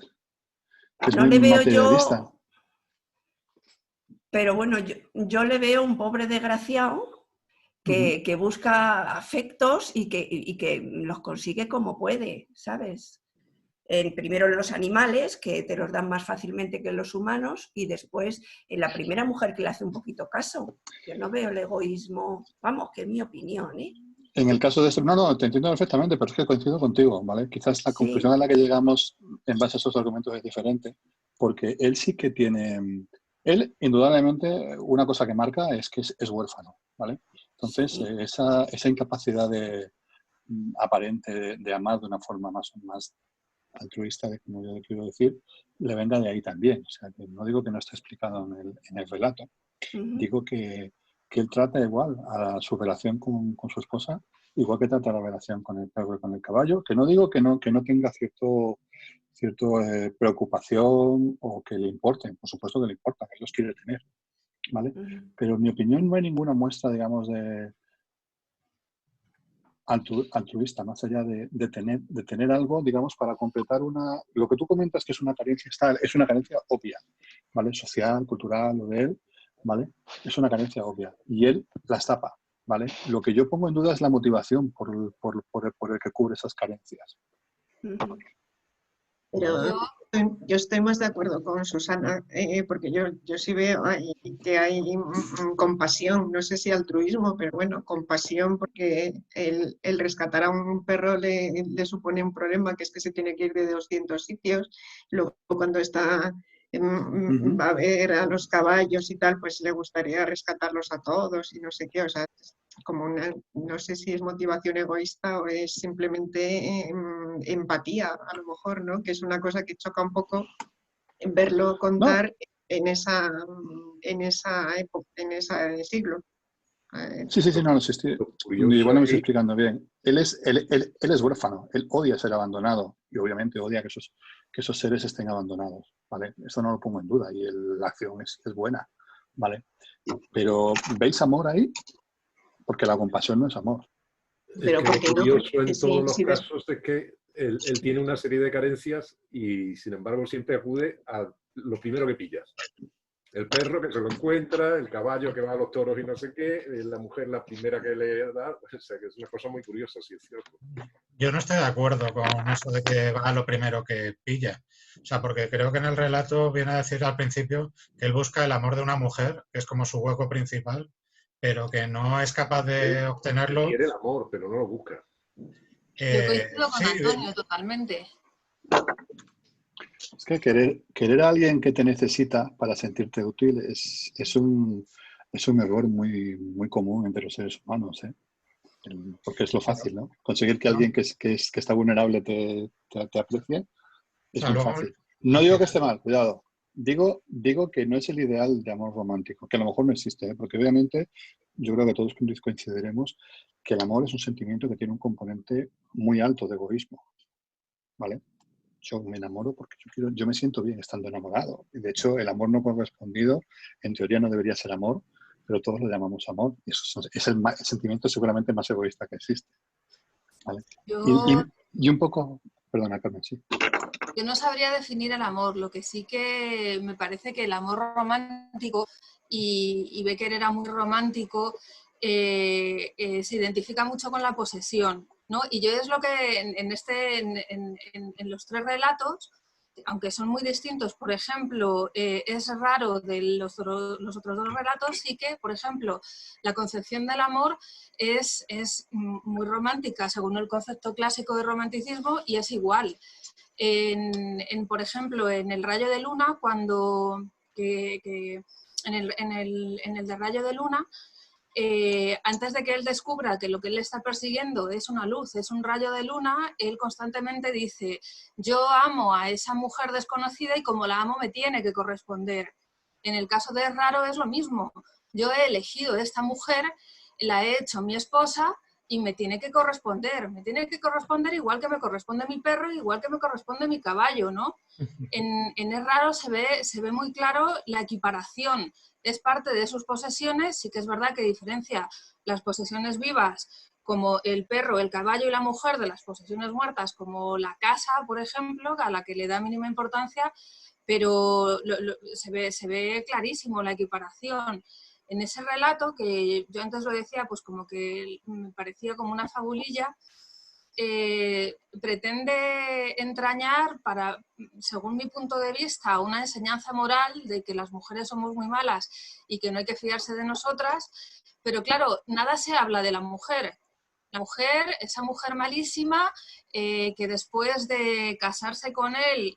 No muy le veo materialista. yo, pero bueno, yo le veo un pobre desgraciado que busca afectos y que los consigue como puede, ¿sabes? Primero en los animales, que te los dan más fácilmente que en los humanos, y después en la primera mujer que le hace un poquito caso. Yo no veo el egoísmo, vamos, que es mi opinión, ¿eh? En el caso de esto, no, te entiendo perfectamente, pero es que coincido contigo, ¿vale? Quizás la conclusión a la que llegamos en base a esos argumentos es diferente, porque él sí que tiene, él indudablemente una cosa que marca es que es huérfano, ¿vale? Entonces, esa incapacidad aparente de amar de una forma más altruista, como yo quiero decir, le venga de ahí también. O sea, que no digo que no esté explicado en el relato, digo que él trata igual a su relación con su esposa, igual que trata la relación con el perro y con el caballo, que no digo que no tenga cierta preocupación o que le importen, por supuesto que le importa, que los quiere tener, ¿vale? Pero en mi opinión no hay ninguna muestra, digamos, de altruista, más allá de tener algo, digamos, para completar lo que tú comentas que es una carencia, es una carencia obvia, ¿vale? Social, cultural, lo de él, ¿vale? Es una carencia obvia y él las tapa, ¿vale? Lo que yo pongo en duda es la motivación por el que cubre esas carencias. Pero yo estoy más de acuerdo con Susana, porque yo sí veo que hay compasión, no sé si altruismo, pero bueno, compasión, porque el rescatar a un perro le supone un problema, que es que se tiene que ir de 200 sitios, luego cuando va a ver a los caballos y tal, pues le gustaría rescatarlos a todos y no sé qué, o sea, como no sé si es motivación egoísta o es simplemente empatía, a lo mejor, ¿no? Que es una cosa que choca un poco verlo contar en esa época, en ese siglo. Sí, no, igual no me estoy explicando bien. Él es huérfano, él odia ser abandonado y obviamente odia que esos seres estén abandonados, ¿vale? Eso no lo pongo en duda y la acción es buena, ¿vale? Pero ¿veis amor ahí? Porque la compasión no es amor. Pero lo curioso en todos los casos es que él tiene una serie de carencias y sin embargo siempre acude a lo primero que pillas. El perro que se lo encuentra, el caballo que va a los toros y no sé qué, la mujer la primera que le da, o sea que es una cosa muy curiosa, sí es cierto. Yo no estoy de acuerdo con eso de que va a lo primero que pilla. O sea, porque creo que en el relato viene a decir al principio que él busca el amor de una mujer, que es como su hueco principal, pero que no es capaz de obtenerlo. Quiere el amor, pero no lo busca. Yo coincido con Antonio totalmente. Es que querer a alguien que te necesita para sentirte útil es un error muy, muy común entre los seres humanos, ¿eh? Porque es lo fácil, ¿no? Conseguir que alguien que está vulnerable te aprecie es muy fácil. No digo que esté mal, cuidado. Digo que no es el ideal de amor romántico, que a lo mejor no existe, ¿eh? Porque obviamente yo creo que todos coincidiremos que el amor es un sentimiento que tiene un componente muy alto de egoísmo, ¿vale? Yo me enamoro porque yo me siento bien estando enamorado. Y de hecho, el amor no correspondido, en teoría no debería ser amor, pero todos lo llamamos amor. Y eso es el sentimiento seguramente más egoísta que existe. ¿Vale? Y un poco... Perdona, Carmen, sí. Yo no sabría definir el amor, lo que sí que me parece que el amor romántico, y Becker era muy romántico, se identifica mucho con la posesión, ¿no? Y yo es lo que en los tres relatos, aunque son muy distintos, por ejemplo, es raro de los otros dos relatos, sí que, por ejemplo, la concepción del amor es muy romántica según el concepto clásico de romanticismo y es igual. Por ejemplo, en El rayo de luna, en el de Rayo de Luna, antes de que él descubra que lo que él está persiguiendo es una luz, es un rayo de luna, él constantemente dice, yo amo a esa mujer desconocida y como la amo me tiene que corresponder. En el caso de Raro es lo mismo. Yo he elegido esta mujer, la he hecho mi esposa y me tiene que corresponder igual que me corresponde mi perro, igual que me corresponde mi caballo, ¿no? En Es Raro se ve muy claro la equiparación. Es parte de sus posesiones, sí que es verdad que diferencia las posesiones vivas como el perro, el caballo y la mujer de las posesiones muertas como la casa, por ejemplo, a la que le da mínima importancia, pero se ve clarísimo la equiparación. En ese relato, que yo antes lo decía, pues como que me parecía como una fabulilla, pretende entrañar, según mi punto de vista, una enseñanza moral de que las mujeres somos muy malas y que no hay que fiarse de nosotras, pero claro, nada se habla de la mujer. La mujer, esa mujer malísima, que después de casarse con él,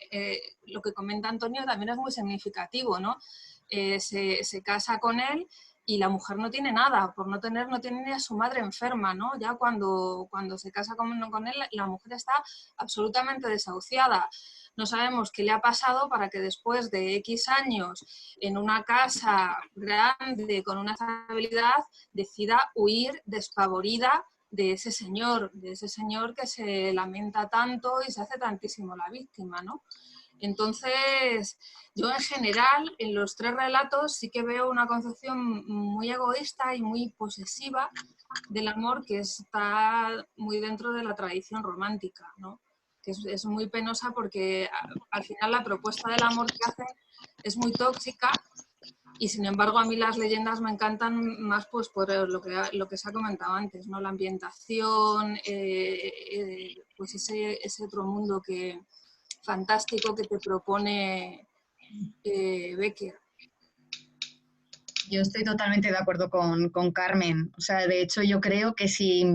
lo que comenta Antonio también es muy significativo, ¿no? Se casa con él y la mujer no tiene nada, no tiene ni a su madre enferma, ¿no? Ya cuando se casa con él, la mujer está absolutamente desahuciada. No sabemos qué le ha pasado para que después de X años en una casa grande, con una estabilidad, decida huir despavorida de ese señor que se lamenta tanto y se hace tantísimo la víctima, ¿no? Entonces, yo en general, en los tres relatos sí que veo una concepción muy egoísta y muy posesiva del amor que está muy dentro de la tradición romántica, ¿no? Que es muy penosa porque al final la propuesta del amor que hacen es muy tóxica y sin embargo a mí las leyendas me encantan más pues por lo que se ha comentado antes, ¿no? La ambientación, pues ese otro mundo fantástico que te propone Becker. Yo estoy totalmente de acuerdo con Carmen. O sea, de hecho, yo creo que si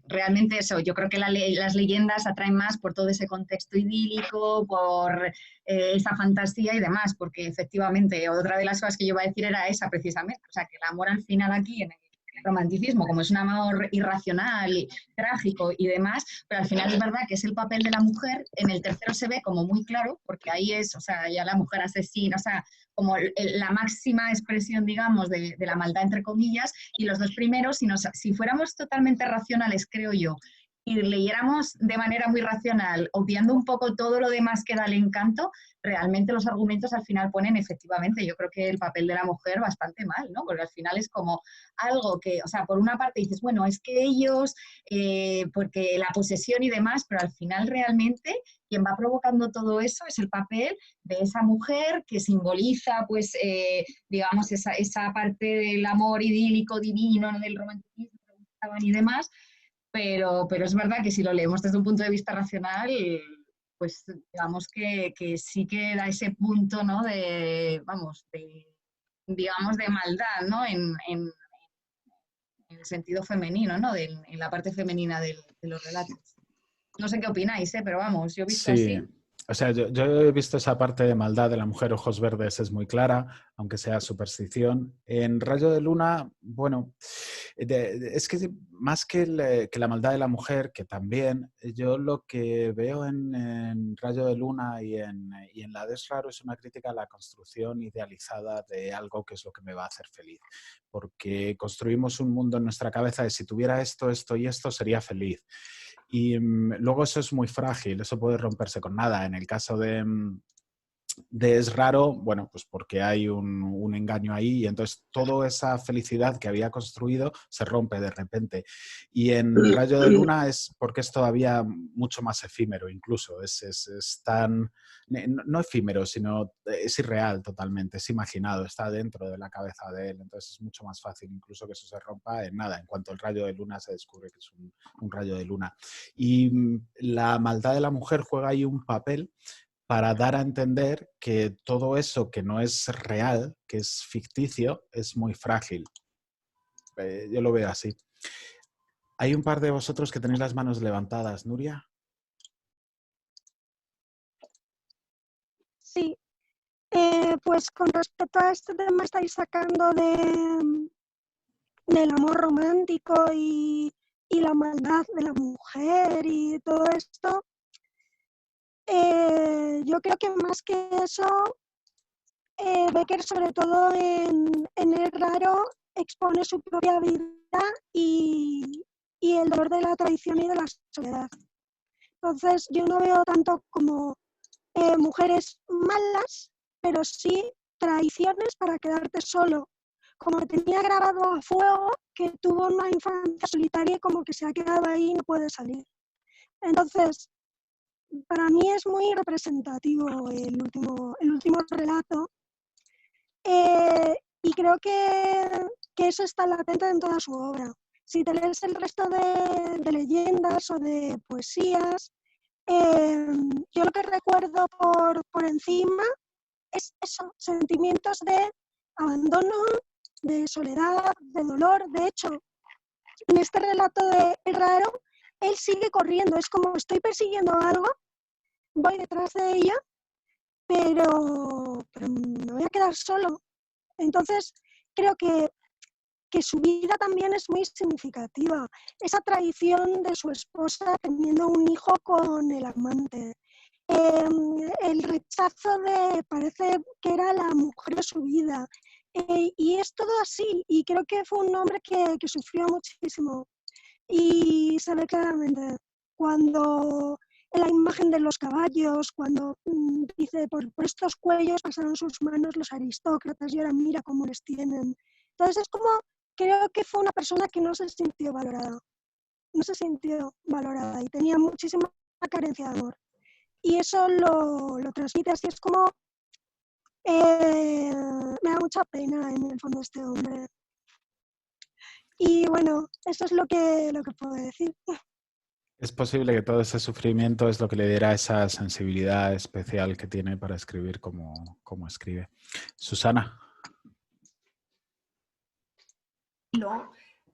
realmente eso, yo creo que las leyendas atraen más por todo ese contexto idílico, por esa fantasía y demás, porque efectivamente otra de las cosas que yo iba a decir era esa precisamente. O sea, que el amor al final aquí en el romanticismo, como es un amor irracional, y trágico y demás, pero al final es verdad que es el papel de la mujer, en el tercero se ve como muy claro, porque ahí es, o sea, ya la mujer asesina, o sea, como la máxima expresión, digamos, de la maldad, entre comillas, y los dos primeros, si fuéramos totalmente racionales, creo yo, y leyéramos de manera muy racional, obviando un poco todo lo demás que da el encanto, realmente los argumentos al final ponen efectivamente, yo creo que el papel de la mujer bastante mal, ¿no? Porque al final es como algo que, o sea, por una parte dices, bueno, es que ellos, porque la posesión y demás, pero al final realmente quien va provocando todo eso es el papel de esa mujer que simboliza, pues, digamos, esa parte del amor idílico, divino, del romanticismo y demás, pero es verdad que si lo leemos desde un punto de vista racional, pues digamos que sí que da ese punto, ¿no? Digamos, de maldad, ¿no? En el sentido femenino, ¿no? En la parte femenina de los relatos. No sé qué opináis, pero vamos, yo he visto Sí, así. o sea, yo he visto esa parte de maldad de la mujer ojos verdes, es muy clara, aunque sea superstición. En Rayo de Luna, bueno, es que más que la maldad de la mujer, que también, yo lo que veo en Rayo de Luna y en la de Es Raro es una crítica a la construcción idealizada de algo que es lo que me va a hacer feliz. Porque construimos un mundo en nuestra cabeza de si tuviera esto, esto y esto, sería feliz. Y luego eso es muy frágil, eso puede romperse con nada. En el caso de Es Raro, bueno, pues porque hay un engaño ahí y entonces toda esa felicidad que había construido se rompe de repente. Y en Rayo de Luna es porque es todavía mucho más efímero incluso, es tan, no efímero, sino es irreal totalmente, es imaginado, está dentro de la cabeza de él, entonces es mucho más fácil incluso que eso se rompa en nada, en cuanto el rayo de luna se descubre que es un rayo de luna. Y la maldad de la mujer juega ahí un papel para dar a entender que todo eso que no es real, que es ficticio, es muy frágil. Yo lo veo así. Hay un par de vosotros que tenéis las manos levantadas. ¿Nuria? Sí, pues con respecto a este tema estáis sacando del amor romántico y la maldad de la mujer y todo esto, yo creo que más que eso, Becker, sobre todo en El raro, expone su propia vida y el dolor de la traición y de la soledad. Entonces, yo no veo tanto como mujeres malas, pero sí traiciones para quedarte solo. Como tenía grabado a fuego, que tuvo una infancia solitaria y como que se ha quedado ahí y no puede salir. Entonces, para mí es muy representativo el último relato. Y creo que eso está latente en toda su obra. Si te lees el resto de leyendas o de poesías, yo lo que recuerdo por encima es eso, sentimientos de abandono, de soledad, de dolor. De hecho, en este relato de El raro, él sigue corriendo, es como estoy persiguiendo algo, voy detrás de ella, pero me voy a quedar solo. Entonces, creo que su vida también es muy significativa. Esa traición de su esposa teniendo un hijo con el amante. El rechazo parece que era la mujer de su vida. Y es todo así. Y creo que fue un hombre que sufrió muchísimo. Y se ve claramente cuando en la imagen de los caballos, cuando dice, por estos cuellos pasaron sus manos los aristócratas y ahora mira cómo les tienen. Entonces es como, creo que fue una persona que no se sintió valorada. No se sintió valorada y tenía muchísima carencia de amor. Y eso lo transmite así, es como, me da mucha pena en el fondo este hombre. Y bueno, eso es lo que puedo decir. Es posible que todo ese sufrimiento es lo que le diera esa sensibilidad especial que tiene para escribir como escribe. Susana.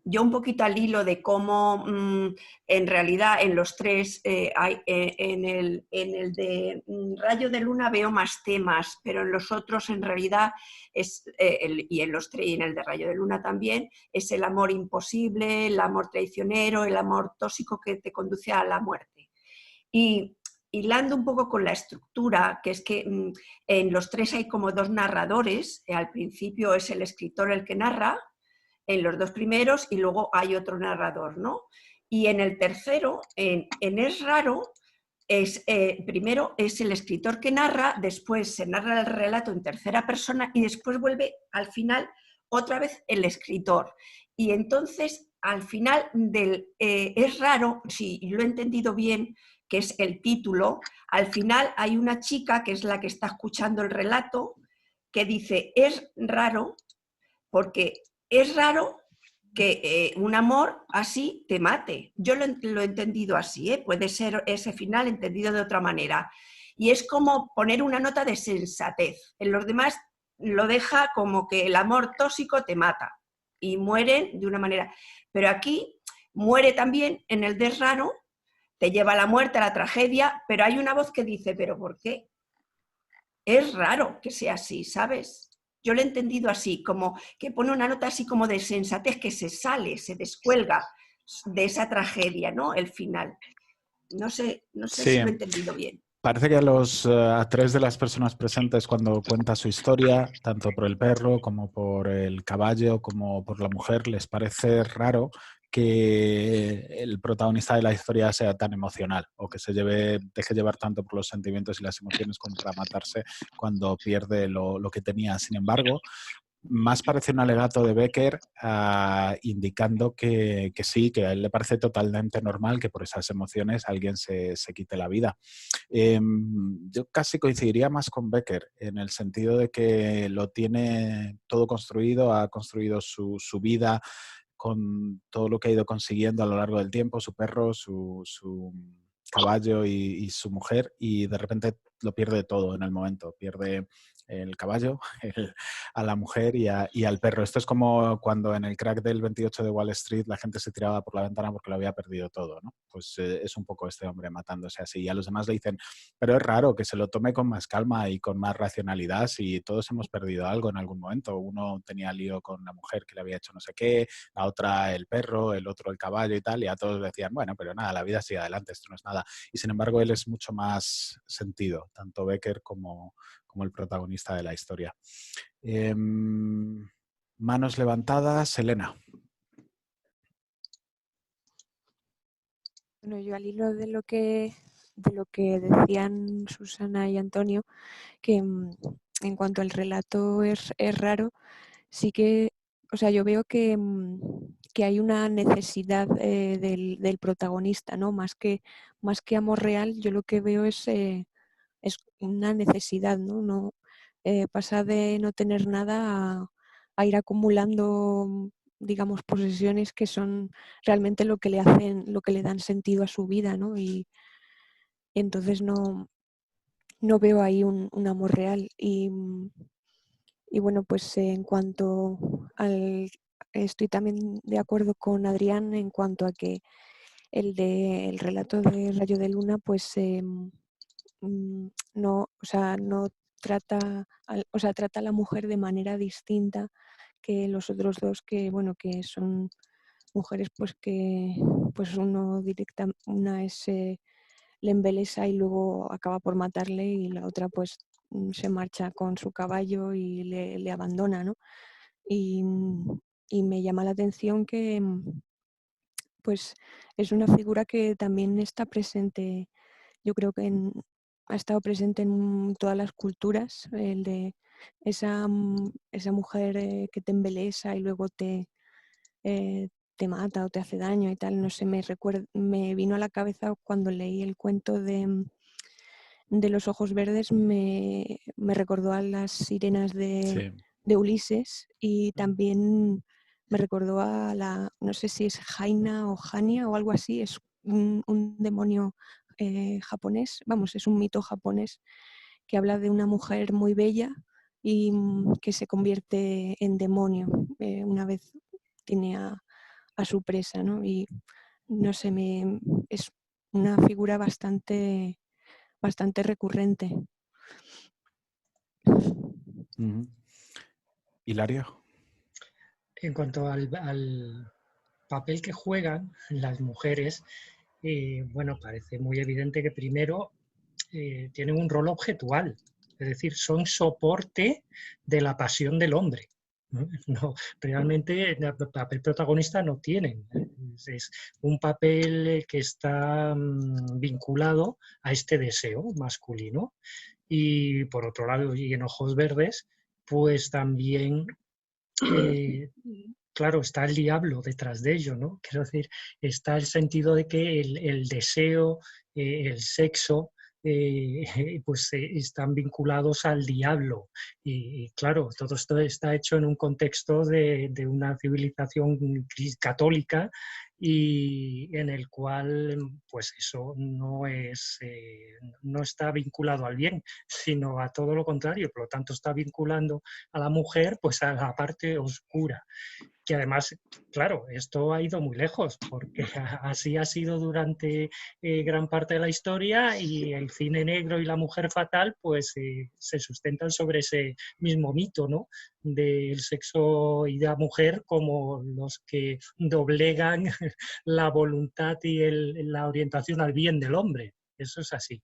Yo un poquito al hilo de cómo en realidad en los tres, en el de Rayo de Luna veo más temas, pero en los otros en realidad y en el de Rayo de Luna también, es el amor imposible, el amor traicionero, el amor tóxico que te conduce a la muerte. Y hilando un poco con la estructura, que es que en los tres hay como dos narradores, al principio es el escritor el que narra, en los dos primeros, y luego hay otro narrador, ¿no? Y en el tercero, en Es raro, primero es el escritor que narra, después se narra el relato en tercera persona y después vuelve al final otra vez el escritor. Y entonces, al final del Es raro, si lo he entendido bien, que es el título, al final hay una chica que es la que está escuchando el relato, que dice, es raro, porque es raro que un amor así te mate. Yo lo he entendido así, puede ser ese final entendido de otra manera. Y es como poner una nota de sensatez. En los demás lo deja como que el amor tóxico te mata y mueren de una manera. Pero aquí muere también en el de raro, te lleva a la muerte, a la tragedia, pero hay una voz que dice, ¿pero por qué? Es raro que sea así, ¿sabes? Yo lo he entendido así, como que pone una nota así como de sensatez, que se sale, se descuelga de esa tragedia, ¿no? El final. No sé Sí. si lo he entendido bien. Parece que a tres de las personas presentes cuando cuenta su historia, tanto por el perro como por el caballo como por la mujer, les parece raro que el protagonista de la historia sea tan emocional o que se deje llevar tanto por los sentimientos y las emociones como para matarse cuando pierde lo que tenía. Sin embargo, más parece un alegato de Becker indicando que sí, que a él le parece totalmente normal que por esas emociones alguien se quite la vida. Yo casi coincidiría más con Becker en el sentido de que lo tiene todo construido, ha construido su vida con todo lo que ha ido consiguiendo a lo largo del tiempo, su perro, su caballo y su mujer, y de repente lo pierde todo en el momento. Pierde el caballo, a la mujer y al perro. Esto es como cuando en el crack del 28 de Wall Street la gente se tiraba por la ventana porque lo había perdido todo, ¿no? Pues es un poco este hombre matándose así. Y a los demás le dicen, pero es raro que se lo tome con más calma y con más racionalidad si todos hemos perdido algo en algún momento. Uno tenía lío con la mujer que le había hecho no sé qué, la otra el perro, el otro el caballo y tal, y a todos decían, bueno, pero nada, la vida sigue adelante, esto no es nada. Y sin embargo él es mucho más sentido, tanto Becker como el protagonista de la historia. Manos levantadas, Elena. Bueno, yo al hilo de lo que decían Susana y Antonio, que en cuanto al relato es raro, sí que, o sea, yo veo que hay una necesidad del protagonista, ¿no? Más que amor real, yo lo que veo es una necesidad, ¿no? Pasa de no tener nada a ir acumulando, digamos, posesiones que son realmente lo que le dan sentido a su vida, ¿no? Y entonces no veo ahí un amor real. Y bueno, pues en cuanto estoy también de acuerdo con Adrián en cuanto a que el relato de Rayo de Luna, pues no, o sea, no trata, trata a la mujer de manera distinta que los otros dos, que bueno, que son mujeres pues que pues una es le embelesa y luego acaba por matarle, y la otra pues se marcha con su caballo y le abandona, ¿no? Y me llama la atención que pues es una figura que también está presente, yo creo que ha estado presente en todas las culturas, el de esa mujer que te embelesa y luego te mata o te hace daño y tal. No sé, me vino a la cabeza cuando leí el cuento de los ojos verdes, me recordó a las sirenas de Ulises, y también me recordó a no sé si es Jaina o Jania o algo así, es un demonio japonés, vamos, es un mito japonés que habla de una mujer muy bella y que se convierte en demonio una vez tiene a su presa, ¿no? Y no sé, es una figura bastante recurrente. Hilario. En cuanto al papel que juegan las mujeres, bueno, parece muy evidente que primero tienen un rol objetual, es decir, son soporte de la pasión del hombre. No, realmente el papel protagonista no tienen. Es un papel que está vinculado a este deseo masculino. Y por otro lado, y en Ojos Verdes, pues también, claro, está el diablo detrás de ello, ¿no? Quiero decir, está el sentido de que el deseo, el sexo, pues están vinculados al diablo. Y claro, todo esto está hecho en un contexto de una civilización católica, y en el cual pues eso no está vinculado al bien, sino a todo lo contrario. Por lo tanto, está vinculando a la mujer pues a la parte oscura. Que además, claro, esto ha ido muy lejos, porque así ha sido durante gran parte de la historia, y el cine negro y la mujer fatal pues se sustentan sobre ese mismo mito, ¿no? Del sexo y de la mujer como los que doblegan la voluntad y la orientación al bien del hombre. Eso es así.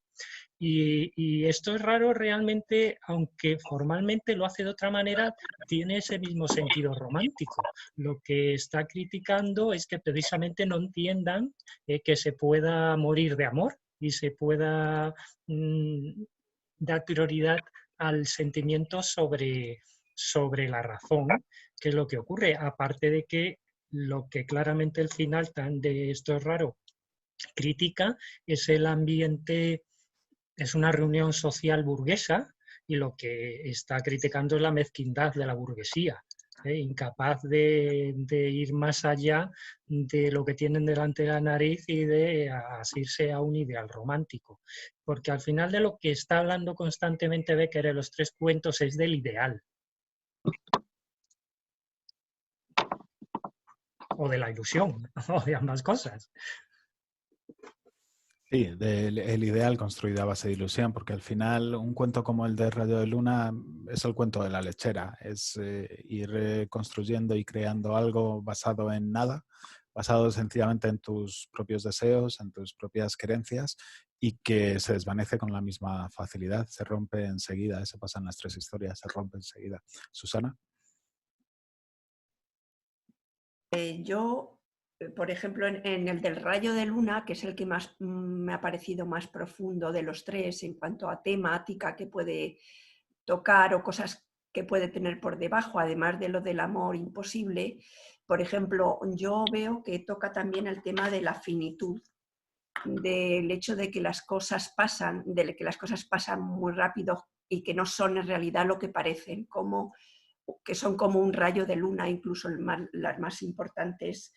Y esto es raro realmente, aunque formalmente lo hace de otra manera, tiene ese mismo sentido romántico. Lo que está criticando es que precisamente no entiendan que se pueda morir de amor y se pueda dar prioridad al sentimiento sobre la razón, que es lo que ocurre. Aparte de que lo que claramente el final de Esto es raro critica es el ambiente. Es una reunión social burguesa, y lo que está criticando es la mezquindad de la burguesía. incapaz de ir más allá de lo que tienen delante de la nariz y de asirse a un ideal romántico. Porque al final de lo que está hablando constantemente Becker en los 3 cuentos es del ideal. O de la ilusión, o de ambas cosas. Sí, el ideal construido a base de ilusión, porque al final un cuento como el de Rayo de Luna es el cuento de la lechera, es ir construyendo y creando algo basado en nada, basado sencillamente en tus propios deseos, en tus propias creencias, y que se desvanece con la misma facilidad, se rompe enseguida. Eso pasa en las 3 historias, se rompe enseguida. Susana. Yo, por ejemplo, en el del Rayo de Luna, que es el que más me ha parecido más profundo de los 3 en cuanto a temática que puede tocar o cosas que puede tener por debajo, además de lo del amor imposible, por ejemplo, yo veo que toca también el tema de la finitud, del hecho de que las cosas pasan, de que las cosas pasan muy rápido y que no son en realidad lo que parecen, que son como un rayo de luna, incluso las más importantes,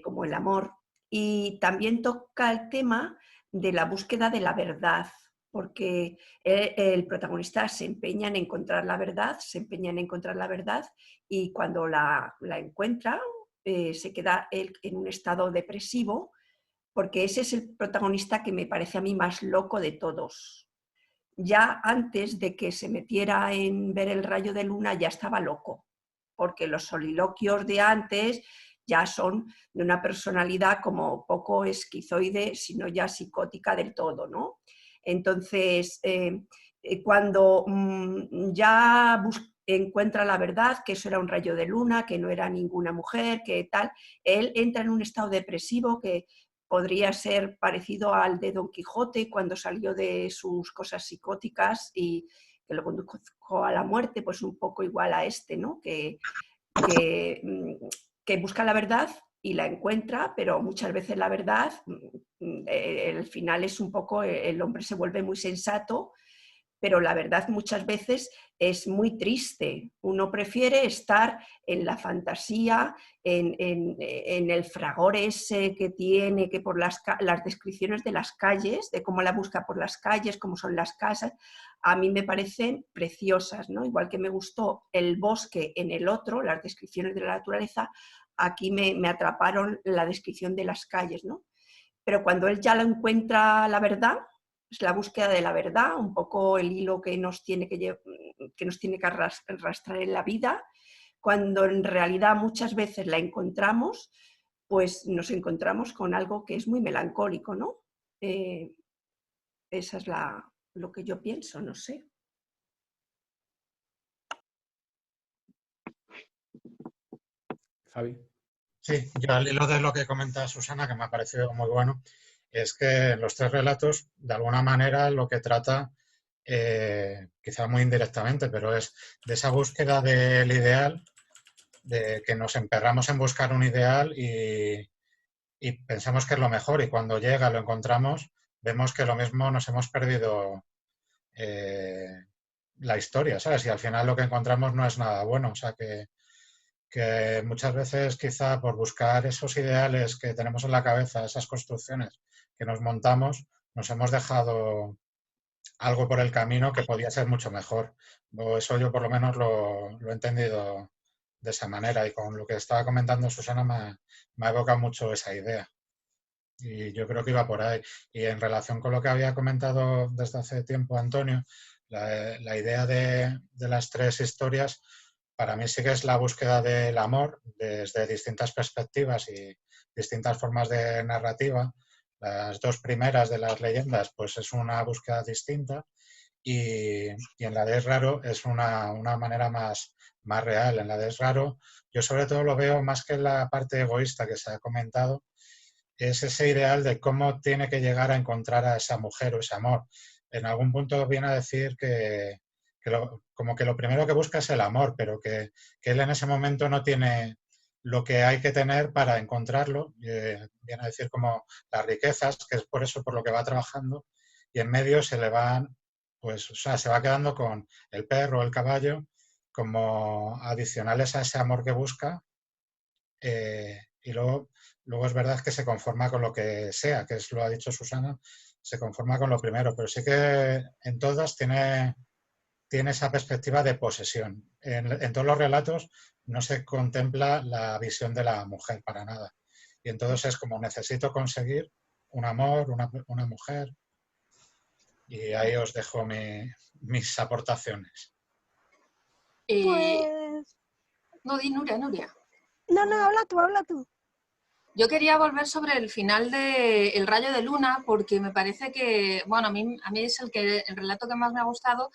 como el amor. Y también toca el tema de la búsqueda de la verdad, porque el protagonista se empeña en encontrar la verdad, y cuando la encuentra se queda él en un estado depresivo, porque ese es el protagonista que me parece a mí más loco de todos. Ya antes de que se metiera en ver el rayo de luna ya estaba loco, porque los soliloquios de antes ya son de una personalidad como poco esquizoide, sino ya psicótica del todo, ¿no? Entonces, cuando ya encuentra la verdad, que eso era un rayo de luna, que no era ninguna mujer, que tal, él entra en un estado depresivo que podría ser parecido al de Don Quijote cuando salió de sus cosas psicóticas y que lo condujo a la muerte, pues un poco igual a este, ¿no? Que busca la verdad y la encuentra, pero muchas veces la verdad, el final es un poco, el hombre se vuelve muy sensato, pero la verdad muchas veces es muy triste. Uno prefiere estar en la fantasía, en el fragor ese que tiene, que por las descripciones de las calles, de cómo la busca por las calles, cómo son las casas, a mí me parecen preciosas, ¿no? Igual que me gustó el bosque en el otro, las descripciones de la naturaleza, aquí me atraparon la descripción de las calles, ¿no? Pero cuando él ya lo encuentra la verdad, es la búsqueda de la verdad, un poco el hilo que nos tiene que arrastrar en la vida, cuando en realidad muchas veces la encontramos, pues nos encontramos con algo que es muy melancólico, ¿no? Esa es lo que yo pienso, no sé. Javi. Sí, yo al hilo de lo que comenta Susana, que me ha parecido muy bueno, es que en los 3 relatos, de alguna manera, lo que trata, quizá muy indirectamente, pero es de esa búsqueda del ideal, de que nos emperramos en buscar un ideal y pensamos que es lo mejor, y cuando llega, lo encontramos, vemos que lo mismo nos hemos perdido la historia, ¿sabes? Y al final lo que encontramos no es nada bueno, o sea que muchas veces quizá por buscar esos ideales que tenemos en la cabeza, esas construcciones que nos montamos, nos hemos dejado algo por el camino que podía ser mucho mejor. O eso yo por lo menos lo he entendido de esa manera, y con lo que estaba comentando Susana me ha evocado mucho esa idea. Y yo creo que iba por ahí. Y en relación con lo que había comentado desde hace tiempo Antonio, la idea de las 3 historias, para mí sí que es la búsqueda del amor desde distintas perspectivas y distintas formas de narrativa. Las 2 primeras de las leyendas, pues es una búsqueda distinta, y en la de Es raro es una manera más real. En la de Es raro yo sobre todo lo veo más que en la parte egoísta que se ha comentado, es ese ideal de cómo tiene que llegar a encontrar a esa mujer o ese amor. En algún punto viene a decir como que lo primero que busca es el amor, pero que él en ese momento no tiene lo que hay que tener para encontrarlo. Viene a decir como las riquezas, que es por eso por lo que va trabajando, y en medio se le van, pues, o sea, se va quedando con el perro, el caballo, como adicionales a ese amor que busca, y luego es verdad que se conforma con lo que sea, que es lo ha dicho Susana, se conforma con lo primero, pero sí que en todas tiene esa perspectiva de posesión. En todos los relatos no se contempla la visión de la mujer para nada. Y entonces es como necesito conseguir un amor, una mujer. Y ahí os dejo mis aportaciones. Pues... No, di Nuria. No, habla tú. Yo quería volver sobre el final de El rayo de luna, porque me parece que, bueno, a mí es el relato que más me ha gustado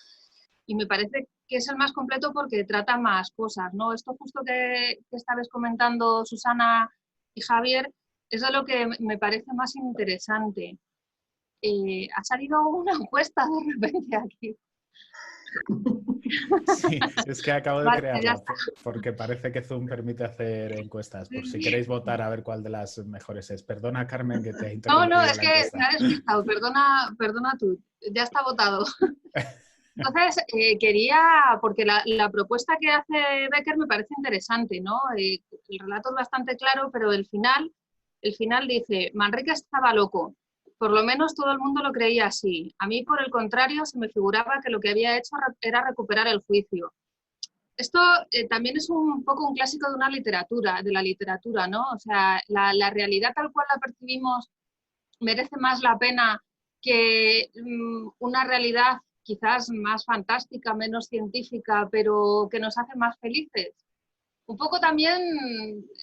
y me parece que es el más completo porque trata más cosas, ¿no? Esto justo que estabais comentando Susana y Javier es de lo que me parece más interesante. Ha salido una encuesta de repente aquí. Sí, es que acabo de Vale, ya crearla está. porque parece que Zoom permite hacer encuestas, por si queréis votar a ver cuál de las mejores es. Perdona, Carmen, que te he interrumpido No, la es que encuesta. me ha despistado, perdona tú, ya está votado. Entonces, quería, porque la propuesta que hace Becker me parece interesante, ¿no? El relato es bastante claro, pero el final dice, Manrique estaba loco, por lo menos todo el mundo lo creía así. A mí, por el contrario, se me figuraba que lo que había hecho era recuperar el juicio. Esto también es un poco un clásico de la literatura, ¿no? O sea, la realidad tal cual la percibimos merece más la pena que una realidad quizás más fantástica, menos científica, pero que nos hace más felices. Un poco también,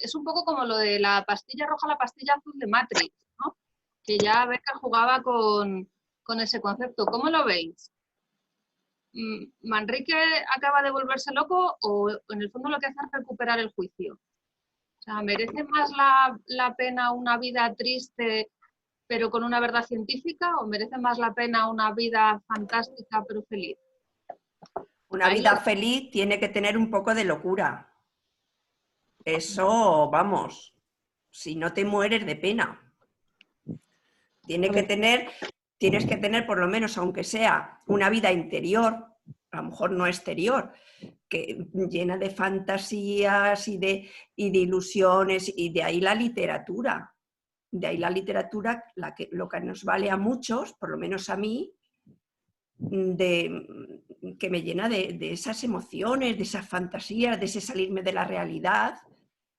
es un poco como lo de la pastilla roja, la pastilla azul de Matrix, ¿no? Que ya Becker jugaba con ese concepto. ¿Cómo lo veis? ¿Manrique acaba de volverse loco o en el fondo lo que hace es recuperar el juicio? O sea, ¿merece más la pena una vida triste pero con una verdad científica o merece más la pena una vida fantástica pero feliz? Una vida feliz tiene que tener un poco de locura. Eso, vamos, si no te mueres de pena. Tienes que tener por lo menos, aunque sea una vida interior, a lo mejor no exterior, que llena de fantasías y de ilusiones, y de ahí la literatura. De ahí la literatura, lo que nos vale a muchos, por lo menos a mí, que me llena de esas emociones, de esas fantasías, de ese salirme de la realidad.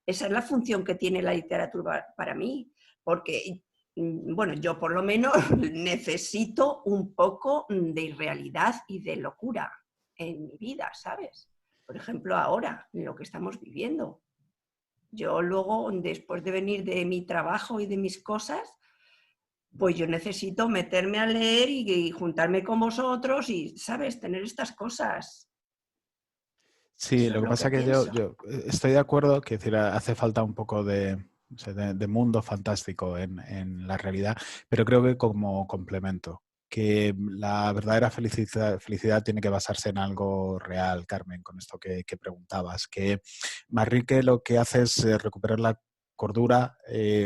Esa es la función que tiene la literatura para mí, porque, bueno, yo por lo menos necesito un poco de irrealidad y de locura en mi vida, ¿sabes? Por ejemplo, ahora, en lo que estamos viviendo. Yo luego, después de venir de mi trabajo y de mis cosas, pues yo necesito meterme a leer y juntarme con vosotros y, ¿sabes?, tener estas cosas. Sí, Eso lo es que lo pasa que que yo pienso. estoy de acuerdo que decir, hace falta un poco de mundo fantástico en la realidad, pero creo que como complemento, que la verdadera felicidad tiene que basarse en algo real, Carmen, con esto que preguntabas, que Manrique lo que hace es recuperar la cordura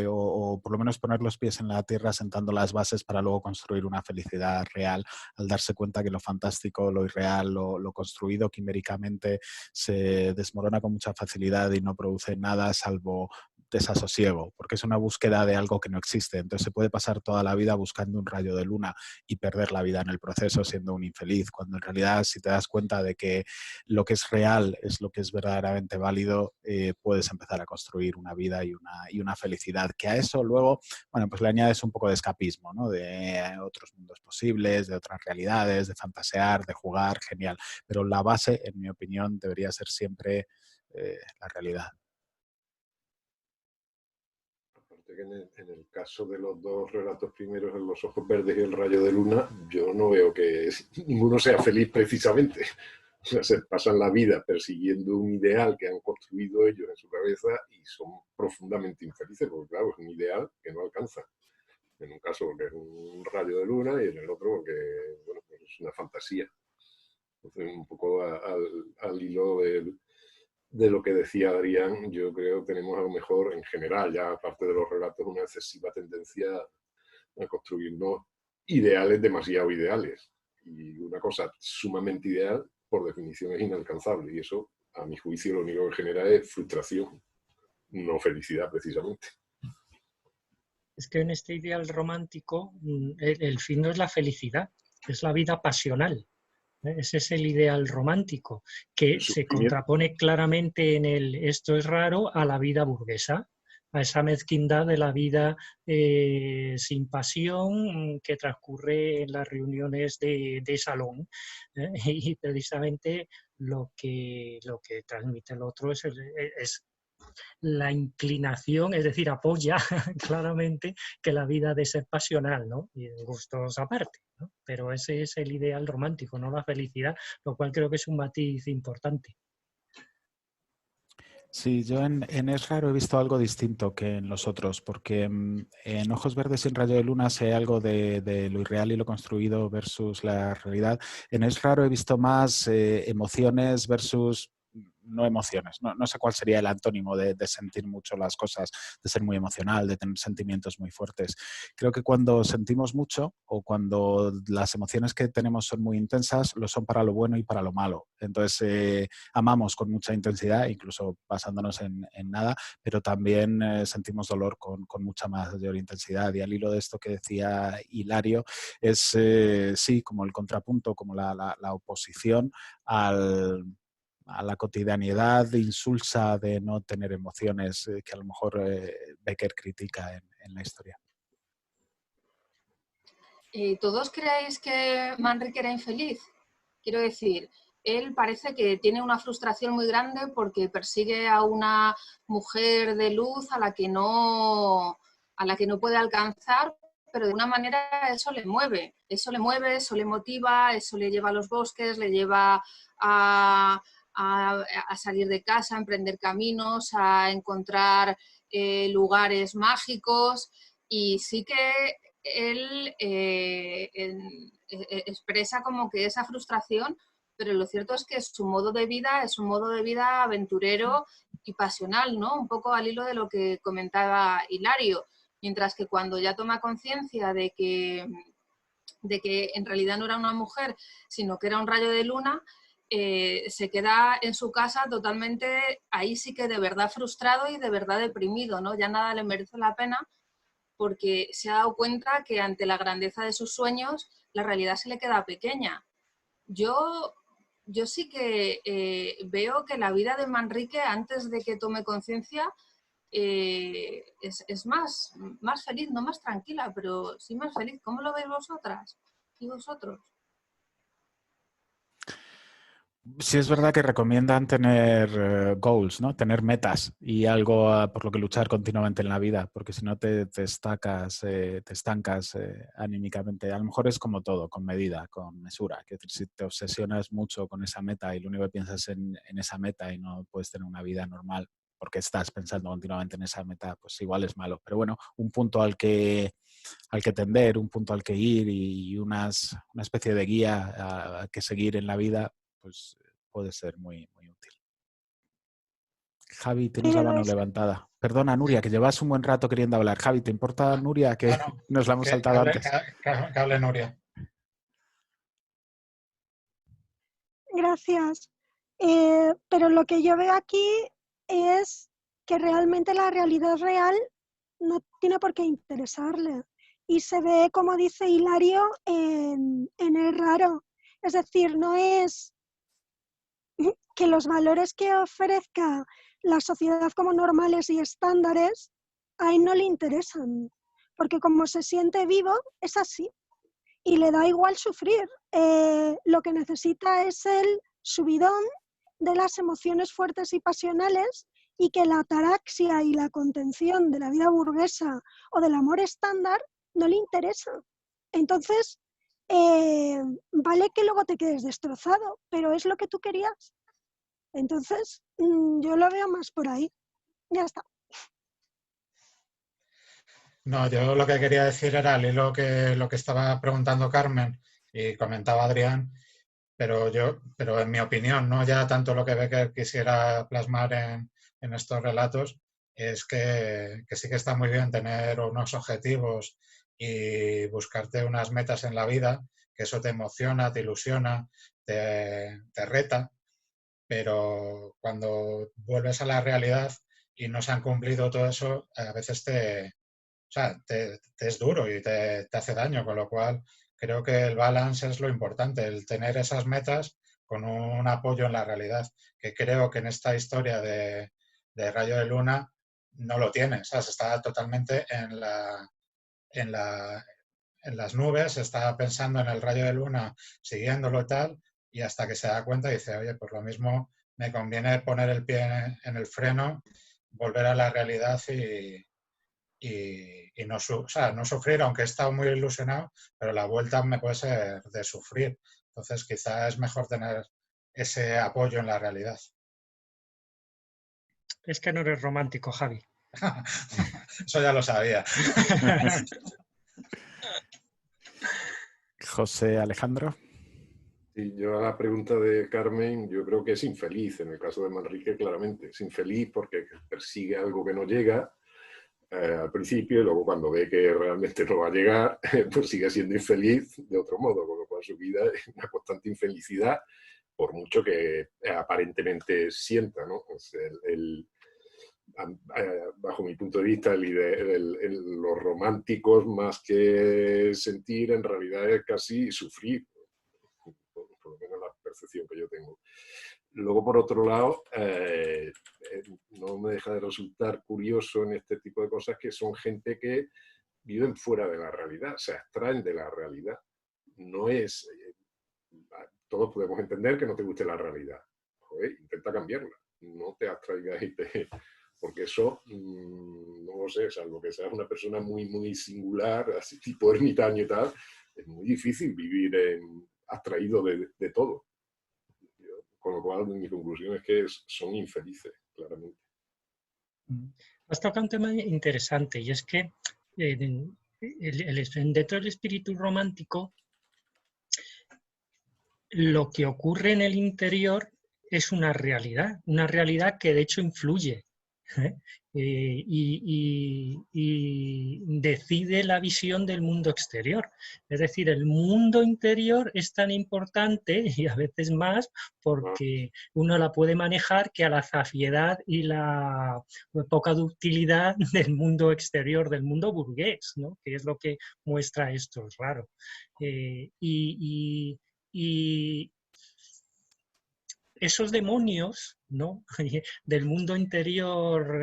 o por lo menos poner los pies en la tierra sentando las bases para luego construir una felicidad real al darse cuenta que lo fantástico, lo irreal, lo construido quiméricamente se desmorona con mucha facilidad y no produce nada salvo desasosiego, porque es una búsqueda de algo que no existe. Entonces se puede pasar toda la vida buscando un rayo de luna y perder la vida en el proceso siendo un infeliz, cuando en realidad si te das cuenta de que lo que es real es lo que es verdaderamente válido, puedes empezar a construir una vida y una felicidad, que a eso luego, bueno, pues le añades un poco de escapismo, ¿no? De otros mundos posibles, de otras realidades, de fantasear, de jugar, genial. Pero la base, en mi opinión, debería ser siempre la realidad. Aparte que en el caso de los dos relatos primeros, en Los ojos verdes y El rayo de luna, yo no veo que ninguno sea feliz precisamente. O sea, se pasan la vida persiguiendo un ideal que han construido ellos en su cabeza y son profundamente infelices, porque claro, es un ideal que no alcanzan. En un caso porque es un rayo de luna y en el otro porque, bueno, pues es una fantasía. Entonces, un poco al hilo de lo que decía Adrián, yo creo que tenemos a lo mejor en general, ya aparte de los relatos, una excesiva tendencia a construirnos ideales demasiado ideales. Y una cosa sumamente ideal por definición es inalcanzable, y eso, a mi juicio, lo único que genera es frustración, no felicidad precisamente. Es que en este ideal romántico el fin no es la felicidad, es la vida pasional. Ese es el ideal romántico, que se contrapone claramente en el esto es raro a la vida burguesa, a esa mezquindad de la vida sin pasión que transcurre en las reuniones de salón. Y precisamente lo que transmite el otro es la inclinación, es decir, apoya claramente que la vida ha de ser pasional, ¿no? Y en gustos aparte, ¿no? Pero ese es el ideal romántico, no la felicidad, lo cual creo que es un matiz importante. Sí, yo en Es raro he visto algo distinto que en los otros, porque en Ojos verdes y en Rayo de luna sé algo de lo irreal y lo construido versus la realidad. En Es raro he visto más emociones versus no emociones. No sé cuál sería el antónimo de sentir mucho las cosas, de ser muy emocional, de tener sentimientos muy fuertes. Creo que cuando sentimos mucho o cuando las emociones que tenemos son muy intensas, lo son para lo bueno y para lo malo. Entonces amamos con mucha intensidad, incluso basándonos en nada, pero también sentimos dolor con mucha mayor intensidad. Y al hilo de esto que decía Hilario, es sí, como el contrapunto, como la oposición a la cotidianidad insulsa de no tener emociones que a lo mejor Becker critica en la historia. ¿Todos creéis que Manrique era infeliz? Quiero decir, él parece que tiene una frustración muy grande porque persigue a una mujer de luz a la que no puede alcanzar, pero de una manera eso le mueve, eso le motiva, eso le lleva a los bosques, le lleva a salir de casa, a emprender caminos, a encontrar lugares mágicos, y sí que él expresa como que esa frustración, pero lo cierto es que su modo de vida es un modo de vida aventurero y pasional, ¿no? Un poco al hilo de lo que comentaba Hilario, mientras que cuando ya toma conciencia de que en realidad no era una mujer, sino que era un rayo de luna, se queda en su casa totalmente, ahí sí que de verdad frustrado y de verdad deprimido, ¿no? Ya nada le merece la pena porque se ha dado cuenta que ante la grandeza de sus sueños la realidad se le queda pequeña. Yo sí que veo que la vida de Manrique, antes de que tome conciencia, es más feliz, no más tranquila, pero sí más feliz. ¿Cómo lo veis vosotras y vosotros? Sí, es verdad que recomiendan tener goals, ¿no? Tener metas y algo por lo que luchar continuamente en la vida, porque si no te estancas anímicamente. A lo mejor es como todo, con medida, con mesura. Que si te obsesionas mucho con esa meta y lo único que piensas en esa meta y no puedes tener una vida normal porque estás pensando continuamente en esa meta, pues igual es malo. Pero bueno, un punto al que tender, un punto al que ir y una especie de guía que seguir en la vida, pues puede ser muy, muy útil. Javi, tienes la mano levantada. Perdona, Nuria, que llevas un buen rato queriendo hablar. Javi, ¿te importa, Nuria, que nos la hemos saltado antes? Que hable Nuria. Gracias. Pero lo que yo veo aquí es que realmente la realidad real no tiene por qué interesarle. Y se ve, como dice Hilario, en El raro. Es decir, no es que los valores que ofrezca la sociedad como normales y estándares a él no le interesan. Porque como se siente vivo, es así. Y le da igual sufrir. Lo que necesita es el subidón de las emociones fuertes y pasionales, y que la ataraxia y la contención de la vida burguesa o del amor estándar no le interesa. Entonces, vale que luego te quedes destrozado, pero es lo que tú querías. Entonces, yo lo veo más por ahí. Ya está. No, yo lo que quería decir era al hilo que lo que estaba preguntando Carmen y comentaba Adrián, pero en mi opinión, no ya tanto lo que Becker quisiera plasmar en estos relatos, es que sí que está muy bien tener unos objetivos y buscarte unas metas en la vida, que eso te emociona, te ilusiona, te reta, pero cuando vuelves a la realidad y no se han cumplido todo eso, a veces te es duro y te hace daño, con lo cual creo que el balance es lo importante, el tener esas metas con un apoyo en la realidad, que creo que en esta historia de Rayo de Luna no lo tiene, ¿sabes? Está totalmente en las nubes, está pensando en el rayo de luna, siguiéndolo y tal, y hasta que se da cuenta dice, oye, pues lo mismo me conviene poner el pie en el freno, volver a la realidad y no, no sufrir, aunque he estado muy ilusionado, pero la vuelta me puede ser de sufrir. Entonces quizá es mejor tener ese apoyo en la realidad. Es que no eres romántico, Javi. Eso ya lo sabía. José Alejandro. Sí, yo a la pregunta de Carmen, yo creo que es infeliz. En el caso de Manrique, claramente. Es infeliz porque persigue algo que no llega al principio y luego cuando ve que realmente no va a llegar, pues sigue siendo infeliz de otro modo, con lo cual su vida es una constante infelicidad, por mucho que aparentemente sienta, ¿no? Pues bajo mi punto de vista, los románticos, más que sentir, en realidad es casi sufrir, por lo menos la percepción que yo tengo. Luego, por otro lado, no me deja de resultar curioso en este tipo de cosas que son gente que viven fuera de la realidad, se abstraen de la realidad. No es... todos podemos entender que no te guste la realidad. Joder, intenta cambiarla. No te abstraigas y te... Porque eso, no lo sé, salvo que seas una persona muy, muy singular, así tipo ermitaño y tal, es muy difícil vivir abstraído de todo. Con lo cual, mi conclusión es que son infelices, claramente. Has tocado un tema interesante, y es que dentro del espíritu romántico, lo que ocurre en el interior es una realidad que de hecho influye. Y decide la visión del mundo exterior. Es decir, el mundo interior es tan importante y a veces más porque uno la puede manejar que a la zafiedad y la poca ductilidad del mundo exterior, del mundo burgués, ¿no? Que es lo que muestra esto, es raro. Y esos demonios, ¿no? del mundo interior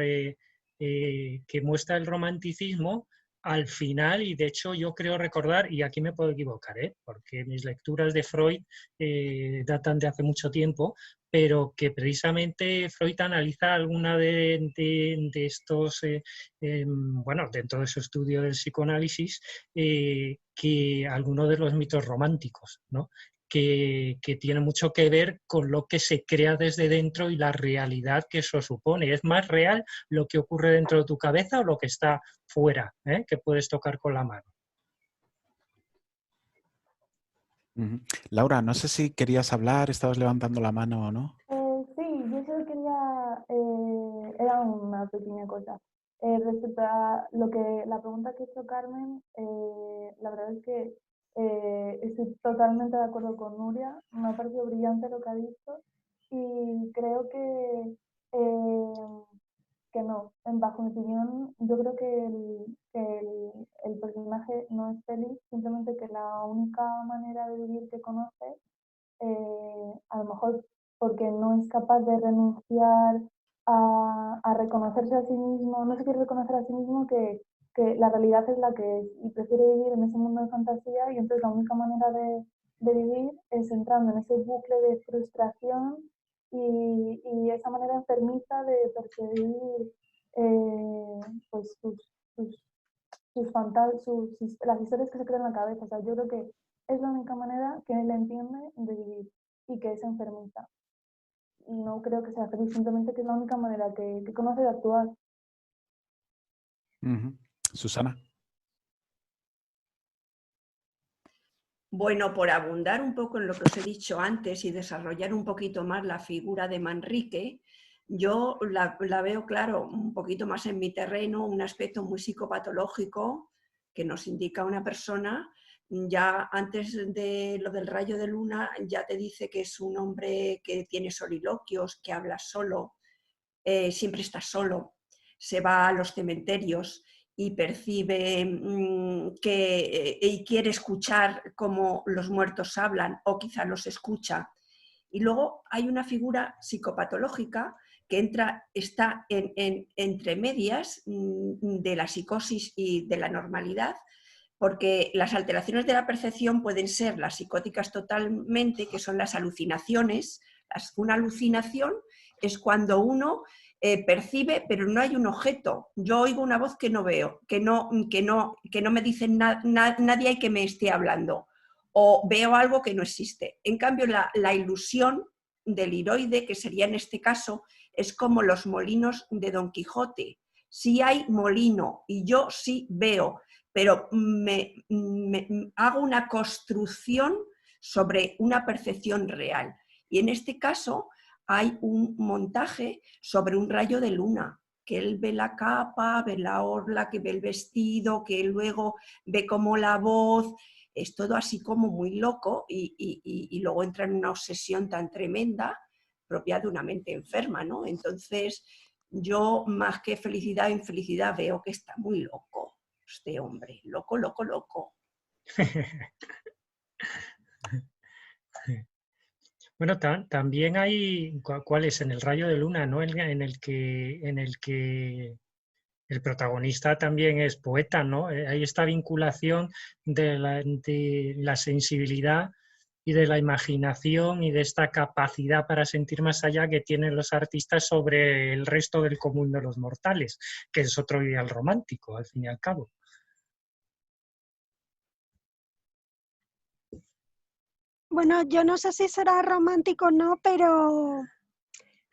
que muestra el romanticismo, al final, y de hecho yo creo recordar, y aquí me puedo equivocar, porque mis lecturas de Freud datan de hace mucho tiempo, pero que precisamente Freud analiza alguna de estos, bueno, dentro de su estudio del psicoanálisis, que algunos de los mitos románticos, ¿no? Que tiene mucho que ver con lo que se crea desde dentro y la realidad que eso supone. ¿Es más real lo que ocurre dentro de tu cabeza o lo que está fuera, que puedes tocar con la mano? Laura, no sé si querías hablar, estabas levantando la mano o no. Sí, yo solo quería, era una pequeña cosa. Respecto a la pregunta que hizo Carmen, la verdad es que estoy totalmente de acuerdo con Nuria, me ha parecido brillante lo que ha dicho y creo que no, bajo mi opinión, yo creo que el personaje no es feliz, simplemente que la única manera de vivir que conoce, a lo mejor porque no es capaz de renunciar a reconocerse a sí mismo, no se quiere reconocer a sí mismo que la realidad es la que es y prefiere vivir en ese mundo de fantasía y entonces la única manera de vivir es entrando en ese bucle de frustración y esa manera enfermiza de perseguir pues las historias que se crean en la cabeza. O sea, yo creo que es la única manera que él entiende de vivir y que es enfermiza. Y no creo que sea feliz, simplemente que es la única manera que conoce de actuar. Susana. Bueno, por abundar un poco en lo que os he dicho antes y desarrollar un poquito más la figura de Manrique, yo la veo, claro, un poquito más en mi terreno, un aspecto muy psicopatológico que nos indica una persona, ya antes de lo del rayo de luna, ya te dice que es un hombre que tiene soliloquios, que habla solo, siempre está solo, se va a los cementerios y percibe y quiere escuchar cómo los muertos hablan, o quizá los escucha. Y luego hay una figura psicopatológica que está entre medias de la psicosis y de la normalidad, porque las alteraciones de la percepción pueden ser las psicóticas totalmente, que son las alucinaciones. Una alucinación es cuando uno percibe, pero no hay un objeto. Yo oigo una voz que no veo, que no me dice nadie hay que me esté hablando, o veo algo que no existe. En cambio, la ilusión del hiroide, que sería en este caso, es como los molinos de Don Quijote. Sí hay molino y yo sí veo, pero hago una construcción sobre una percepción real. Y en este caso hay un montaje sobre un rayo de luna, que él ve la capa, ve la orla, que ve el vestido, que luego ve como la voz. Es todo así como muy loco y luego entra en una obsesión tan tremenda propia de una mente enferma, ¿no? Entonces, yo más que felicidad, infelicidad, veo que está muy loco este hombre, loco, loco, loco. Bueno, también hay, ¿cuál es? En el rayo de luna, ¿no? En el que el protagonista también es poeta, ¿no? Hay esta vinculación de la sensibilidad y de la imaginación y de esta capacidad para sentir más allá que tienen los artistas sobre el resto del común de los mortales, que es otro ideal romántico, al fin y al cabo. Bueno, yo no sé si será romántico o no, pero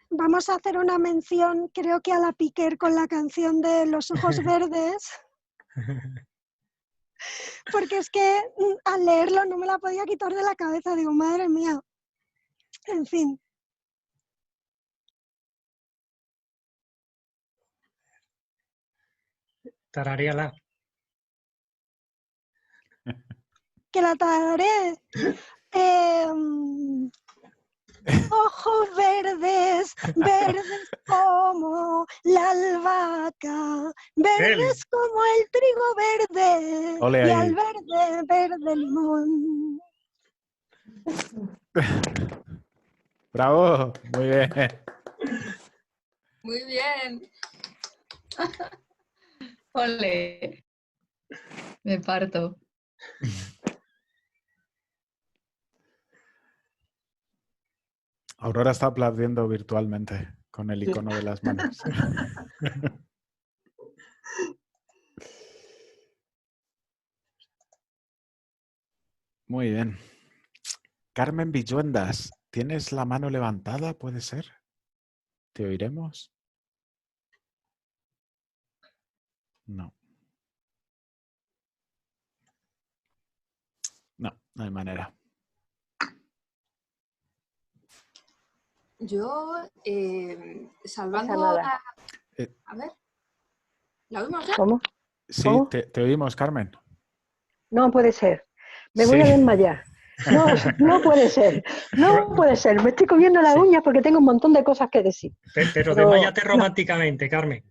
vamos a hacer una mención, creo que a la Piquer con la canción de Los ojos verdes, porque es que al leerlo no me la podía quitar de la cabeza, digo, madre mía, en fin. Tararéala. Que la tararé. Ojos verdes, verdes como la albahaca, verdes como el trigo verde, Ole y ahí. al verde, verde limón. ¡Bravo! Muy bien. Muy bien. Ole. Me parto. Aurora está aplaudiendo virtualmente con el icono de las manos. Muy bien. Carmen Villuendas, ¿tienes la mano levantada? ¿Puede ser? ¿Te oiremos? No. No, no hay manera. Yo, salvando nada. A ver, ¿la oímos ya? ¿Cómo? Sí, ¿Cómo? te oímos, Carmen. No puede ser. Me Sí. voy a desmayar. No, no puede ser. No puede ser. Me estoy comiendo las uñas porque tengo un montón de cosas que decir. Pero desmáyate románticamente, Carmen.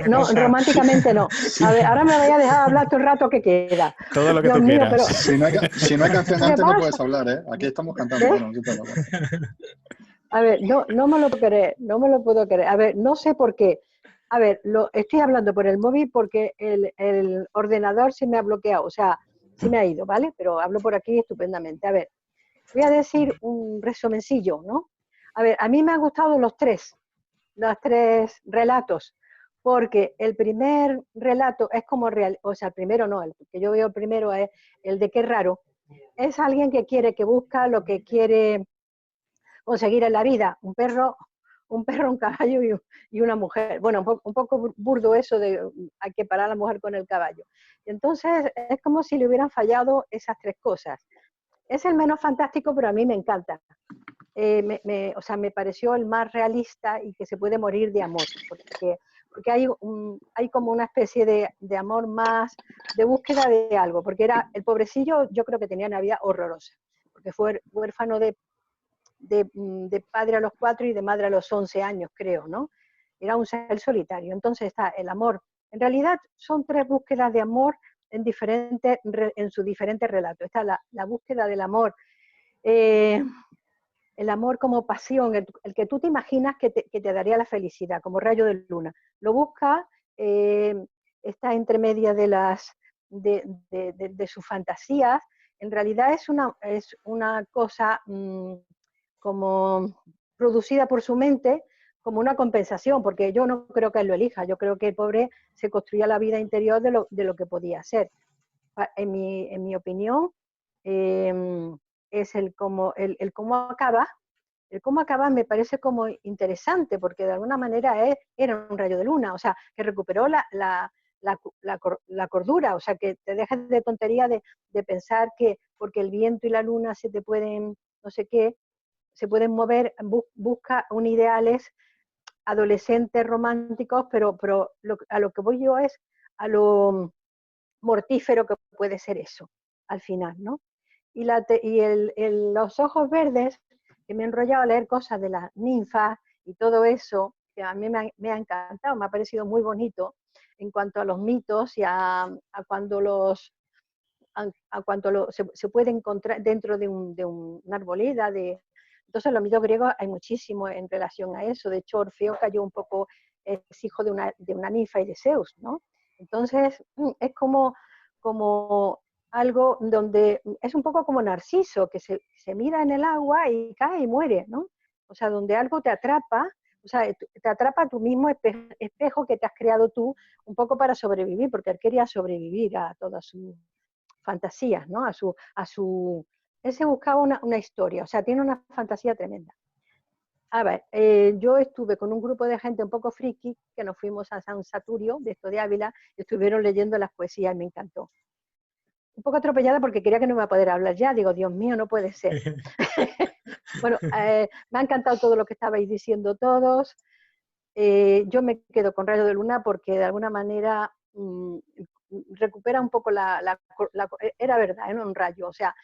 No, románticamente no. A ver, ahora me voy a dejar hablar todo el rato que queda. Todo lo que Dios tú mío, quieras. pero... Si no hay canción ¿Qué antes, no pasa? puedes hablar, ¿eh? Aquí estamos cantando. ¿Ves? Bueno, quítalo. A ver, no me lo puedo creer, no me lo puedo creer. A ver, no sé por qué. A ver, estoy hablando por el móvil porque el ordenador se me ha bloqueado, o sea, se me ha ido, ¿vale? Pero hablo por aquí estupendamente. A ver, voy a decir un resumencillo, ¿no? A ver, a mí me han gustado los tres relatos, porque el primer relato es como real, o sea, el primero no, el que yo veo primero es el de Qué raro. Es alguien que busca lo que quiere conseguir en la vida, un perro, un caballo y una mujer. Bueno, un poco burdo eso de hay que parar a la mujer con el caballo. Entonces es como si le hubieran fallado esas tres cosas. Es el menos fantástico, pero a mí me encanta. O sea, me pareció el más realista y que se puede morir de amor, porque hay como una especie de amor más, de búsqueda de algo, porque era el pobrecillo, yo creo que tenía una vida horrorosa, porque fue huérfano de padre a los 4 y de madre a los 11 años, creo, ¿no? Era un ser solitario. Entonces está el amor. En realidad son 3 búsquedas de amor en sus diferentes relatos. Está la búsqueda del amor, el amor como pasión, el que tú te imaginas que te daría la felicidad, como rayo de luna. Lo busca, está entre medias de sus fantasías. En realidad es una cosa como producida por su mente, como una compensación, porque yo no creo que él lo elija, yo creo que el pobre se construía la vida interior de lo que podía ser. En mi opinión, es el cómo acaba. El cómo acaba me parece como interesante, porque de alguna manera era un rayo de luna, o sea, que recuperó la cordura, o sea, que te dejas de tontería de pensar que porque el viento y la luna se te pueden, no sé qué, se pueden mover, busca un ideales adolescentes románticos, pero a lo que voy yo es a lo mortífero que puede ser eso, al final, ¿no? Y los ojos verdes, que me he enrollado a leer cosas de las ninfas y todo eso, que a mí me ha encantado, me ha parecido muy bonito en cuanto a los mitos y a cuando se puede encontrar dentro de una arboleda. Entonces, los mitos griegos hay muchísimo en relación a eso. De hecho, Orfeo cayó un poco, es hijo de una ninfa y de Zeus, ¿no? Entonces, es como algo donde es un poco como Narciso, que se mira en el agua y cae y muere, ¿no? O sea, donde algo te atrapa, o sea, te atrapa tu mismo espejo que te has creado tú, un poco para sobrevivir, porque él quería sobrevivir a todas sus fantasías, ¿no? Él se buscaba una historia, o sea, tiene una fantasía tremenda. A ver, yo estuve con un grupo de gente un poco friki, que nos fuimos a San Saturio, de esto de Ávila, y estuvieron leyendo las poesías y me encantó. Un poco atropellada porque quería que no me iba a poder hablar ya, digo, Dios mío, no puede ser. Bueno, me ha encantado todo lo que estabais diciendo todos. Yo me quedo con Rayo de Luna porque de alguna manera recupera un poco era verdad, era un rayo, o sea,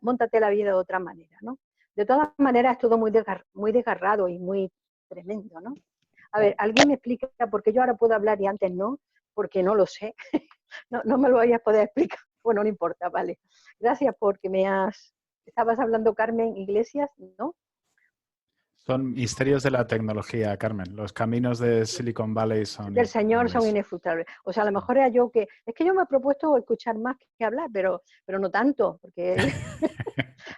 móntate la vida de otra manera, ¿no? De todas maneras es todo muy desgarrado y muy tremendo, ¿no? A ver, ¿alguien me explica por qué yo ahora puedo hablar y antes no? Porque no lo sé. No me lo vayas a poder explicar. Bueno, no importa, vale. Gracias porque estabas hablando, Carmen Iglesias, ¿no? Son misterios de la tecnología, Carmen. Los caminos de Silicon Valley son Del Señor son infinitos. inefrutables. O sea, a lo mejor era yo que... Es que yo me he propuesto escuchar más que hablar, pero no tanto, porque...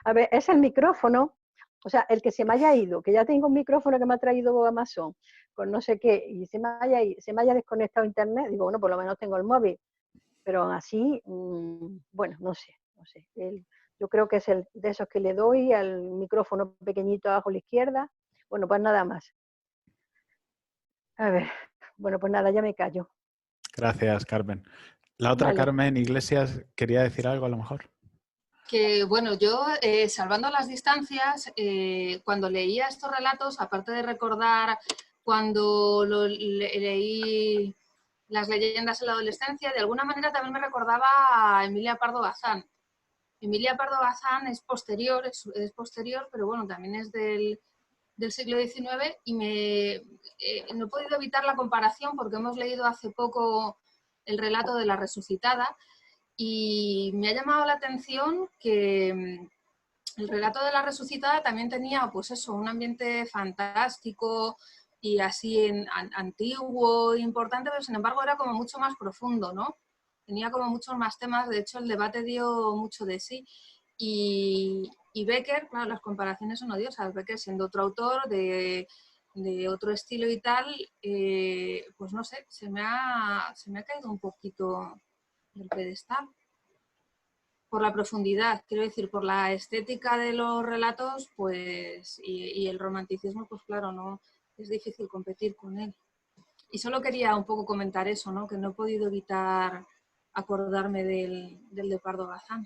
A ver, es el micrófono, o sea, el que se me haya ido, que ya tengo un micrófono que me ha traído Amazon, con no sé qué, y se me haya desconectado internet, digo, bueno, por lo menos tengo el móvil, pero aún así, bueno, no sé. Yo creo que es de esos que le doy al micrófono pequeñito abajo a la izquierda. Bueno, pues nada más. A ver, bueno, pues nada, ya me callo. Gracias, Carmen. La otra Vale. Carmen Iglesias quería decir algo a lo mejor. Que bueno, yo salvando las distancias, cuando leía estos relatos, aparte de recordar cuando leí las leyendas en la adolescencia, de alguna manera también me recordaba a Emilia Pardo Bazán. Emilia Pardo Bazán es posterior, pero bueno, también es del siglo XIX y no he podido evitar la comparación porque hemos leído hace poco el relato de la resucitada y me ha llamado la atención que el relato de la resucitada también tenía, pues eso, un ambiente fantástico y así antiguo, importante, pero sin embargo era como mucho más profundo, ¿no? Tenía como muchos más temas, de hecho el debate dio mucho de sí. Y Becker, claro, las comparaciones son odiosas. Becker siendo otro autor de otro estilo y tal, pues no sé, se me ha caído un poquito del pedestal. Por la profundidad, quiero decir, por la estética de los relatos, pues, y el romanticismo, pues claro, no es difícil competir con él. Y solo quería un poco comentar eso, ¿no? Que no he podido evitar acordarme del de Pardo Bazán.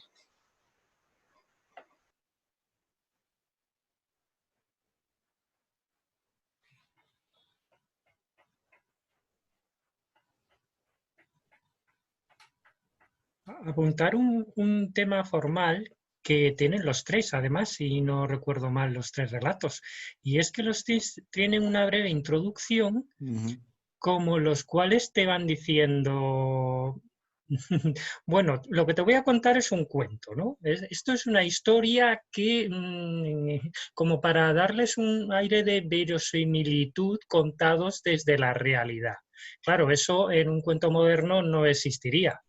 apuntar un tema formal que tienen los tres, además, si no recuerdo mal, los tres relatos. Y es que los tres tienen una breve introducción, como los cuales te van diciendo... Bueno, lo que te voy a contar es un cuento, ¿no? Esto es una historia que, como para darles un aire de verosimilitud contados desde la realidad. Claro, eso en un cuento moderno no existiría.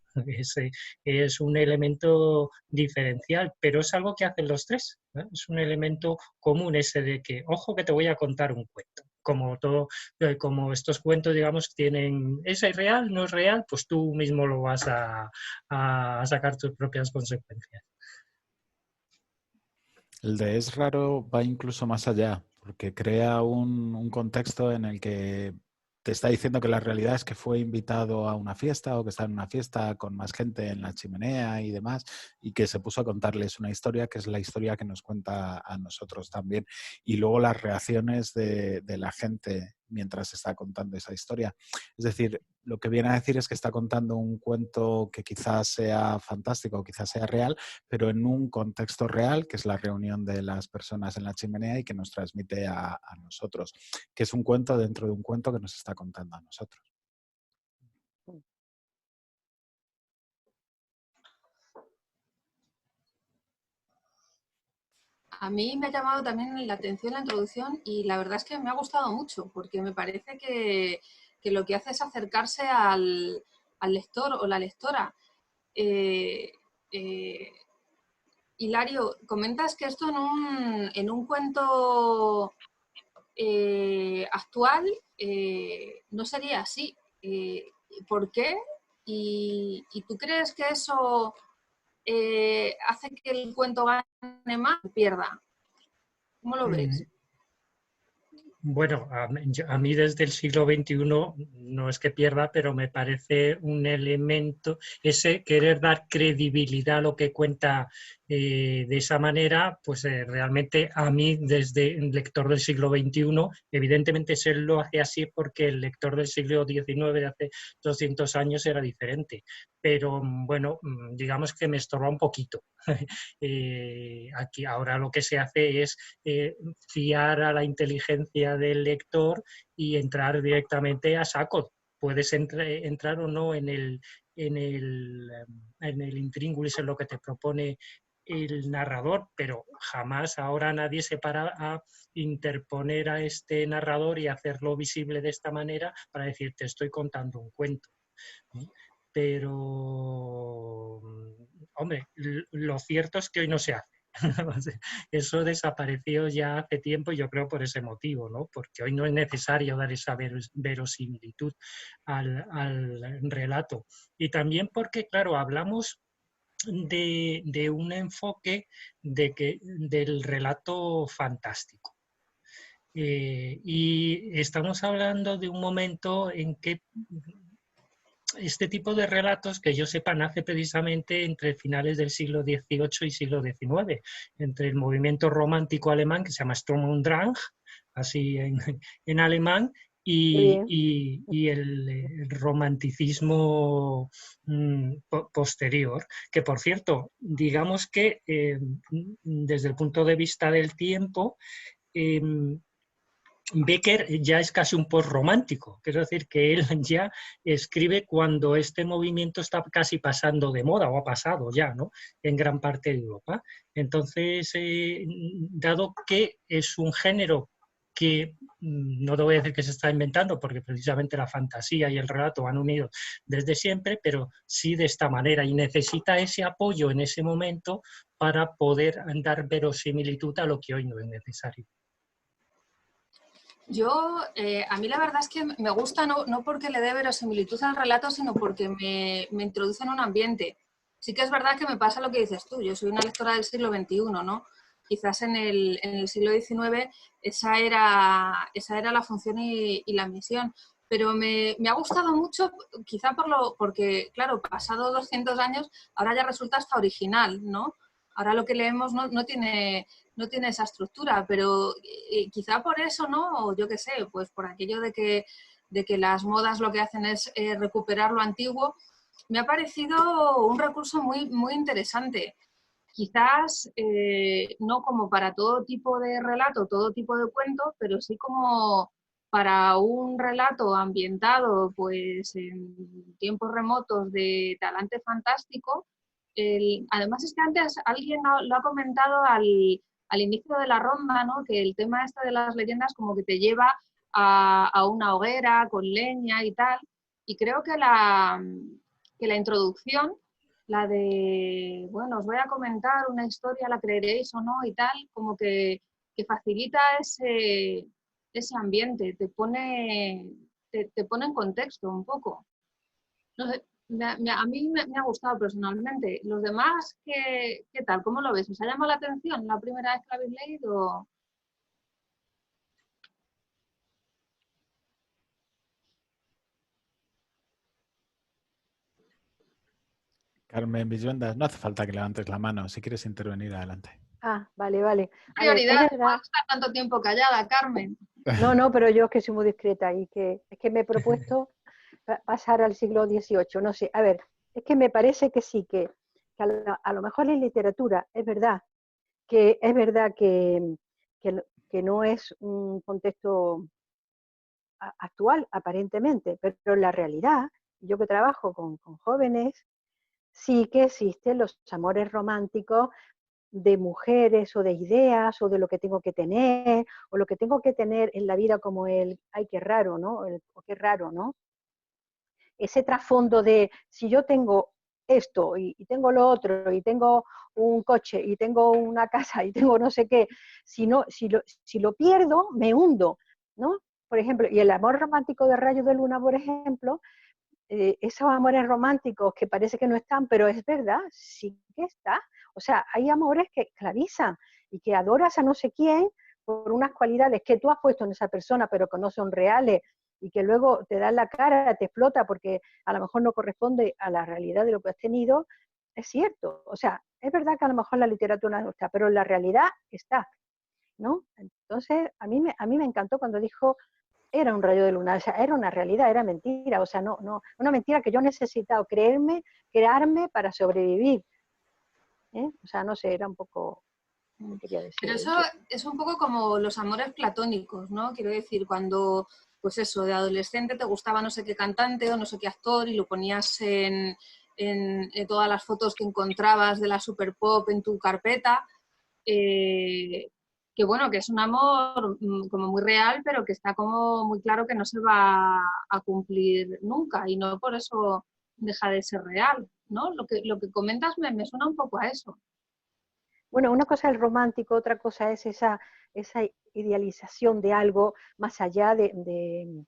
Es un elemento diferencial, pero es algo que hacen los tres, ¿no? Es un elemento común ese de que, ojo que te voy a contar un cuento. Como todo, como estos cuentos, digamos, tienen, ¿es real? ¿No es real? Pues tú mismo lo vas a sacar tus propias consecuencias. El de Es raro va incluso más allá, porque crea un contexto en el que te está diciendo que la realidad es que fue invitado a una fiesta o que está en una fiesta con más gente en la chimenea y demás, y que se puso a contarles una historia que es la historia que nos cuenta a nosotros también. Y luego las reacciones de la gente mientras está contando esa historia. Es decir, lo que viene a decir es que está contando un cuento que quizás sea fantástico, quizás sea real, pero en un contexto real, que es la reunión de las personas en la chimenea y que nos transmite a nosotros, que es un cuento dentro de un cuento que nos está contando a nosotros. A mí me ha llamado también la atención la introducción y la verdad es que me ha gustado mucho porque me parece que lo que hace es acercarse al lector o la lectora. Hilario, comentas que esto en un cuento actual no sería así. ¿Por qué? ¿Y tú crees que eso hace que el cuento gane más o pierda? ¿Cómo lo ves? Bueno, a mí desde el siglo XXI no es que pierda, pero me parece un elemento, ese querer dar credibilidad a lo que cuenta de esa manera, pues realmente a mí desde el lector del siglo XXI, evidentemente se lo hace así porque el lector del siglo XIX de hace 200 años era diferente, pero bueno, digamos que me estorba un poquito. Aquí ahora lo que se hace es fiar a la inteligencia del lector y entrar directamente a saco. Puedes entrar o no en el intríngulis, en lo que te propone el narrador, pero jamás ahora nadie se para a interponer a este narrador y hacerlo visible de esta manera para decir te estoy contando un cuento. Pero, hombre, lo cierto es que hoy no se hace. Eso desapareció ya hace tiempo y yo creo por ese motivo, ¿no? Porque hoy no es necesario dar esa verosimilitud al relato. Y también porque, claro, hablamos de un enfoque del relato fantástico. Y estamos hablando de un momento en que este tipo de relatos, que yo sepa, nace precisamente entre finales del siglo XVIII y siglo XIX, entre el movimiento romántico alemán, que se llama Sturm und Drang, así en alemán, y el romanticismo posterior, que por cierto, digamos que desde el punto de vista del tiempo, Becker ya es casi un postromántico, quiero decir que él ya escribe cuando este movimiento está casi pasando de moda, o ha pasado ya, ¿no?, en gran parte de Europa. Entonces, dado que es un género que no te voy a decir que se está inventando, porque precisamente la fantasía y el relato han unido desde siempre, pero sí de esta manera, y necesita ese apoyo en ese momento para poder dar verosimilitud a lo que hoy no es necesario. A mí la verdad es que me gusta no porque le dé verosimilitud al relato, sino porque me introduce en un ambiente. Sí que es verdad que me pasa lo que dices tú, yo soy una lectora del siglo XXI, ¿no? Quizás en el siglo XIX esa era la función y la misión, pero me ha gustado mucho, quizá porque, claro, pasado 200 años, ahora ya resulta hasta original, ¿no? Ahora lo que leemos no tiene esa estructura, pero quizá por eso, ¿no? O yo qué sé, pues por aquello de que las modas lo que hacen es recuperar lo antiguo, me ha parecido un recurso muy, muy interesante. Quizás no como para todo tipo de relato, todo tipo de cuento, pero sí como para un relato ambientado pues, en tiempos remotos de talante fantástico. Además es que antes alguien lo ha comentado al inicio de la ronda, ¿no? Que el tema este de las leyendas como que te lleva a una hoguera con leña y tal. Y creo que la introducción, la de, bueno, os voy a comentar una historia, la creeréis o no y tal, como que facilita ese ambiente, te pone en contexto un poco. No sé, a mí me ha gustado personalmente. ¿Los demás qué tal? ¿Cómo lo ves? ¿Os ha llamado la atención la primera vez que lo habéis leído? Carmen Villuendas, no hace falta que levantes la mano. Si quieres intervenir, adelante. Ah, vale, vale. A ver, Prioridad, es no verdad. estar tanto tiempo callada, Carmen. No, pero yo es que soy muy discreta y es que me he propuesto pasar al siglo XVIII. No sé, a ver, es que me parece que sí, que a lo mejor en literatura es verdad que que no es un contexto actual, aparentemente, pero en la realidad, yo que trabajo con jóvenes, sí que existen los amores románticos de mujeres o de ideas o de lo que tengo que tener o lo que tengo que tener en la vida como el, ay, qué raro, ¿no? O qué raro, ¿no? Ese trasfondo de si yo tengo esto y tengo lo otro y tengo un coche y tengo una casa y tengo no sé qué, si lo pierdo, me hundo, ¿no? Por ejemplo, y el amor romántico de Rayos de Luna, por ejemplo, esos amores románticos que parece que no están, pero es verdad, sí que está. O sea, hay amores que esclavizan y que adoras a no sé quién por unas cualidades que tú has puesto en esa persona, pero que no son reales y que luego te dan la cara, te explota porque a lo mejor no corresponde a la realidad de lo que has tenido. Es cierto. O sea, es verdad que a lo mejor la literatura no está, pero la realidad está, ¿no? Entonces, a mí me encantó cuando dijo era un rayo de luna, o sea, era una realidad, era mentira, o sea, una mentira que yo he necesitado crearme para sobrevivir. O sea, no sé, era un poco, ¿qué quería decir? Pero eso es un poco como los amores platónicos, ¿no? Quiero decir, cuando, pues eso, de adolescente te gustaba no sé qué cantante o no sé qué actor y lo ponías en todas las fotos que encontrabas de la super pop en tu carpeta, que bueno, que es un amor como muy real, pero que está como muy claro que no se va a cumplir nunca y no por eso deja de ser real, ¿no? Lo que comentas me suena un poco a eso. Bueno, una cosa es el romántico, otra cosa es esa idealización de algo más allá de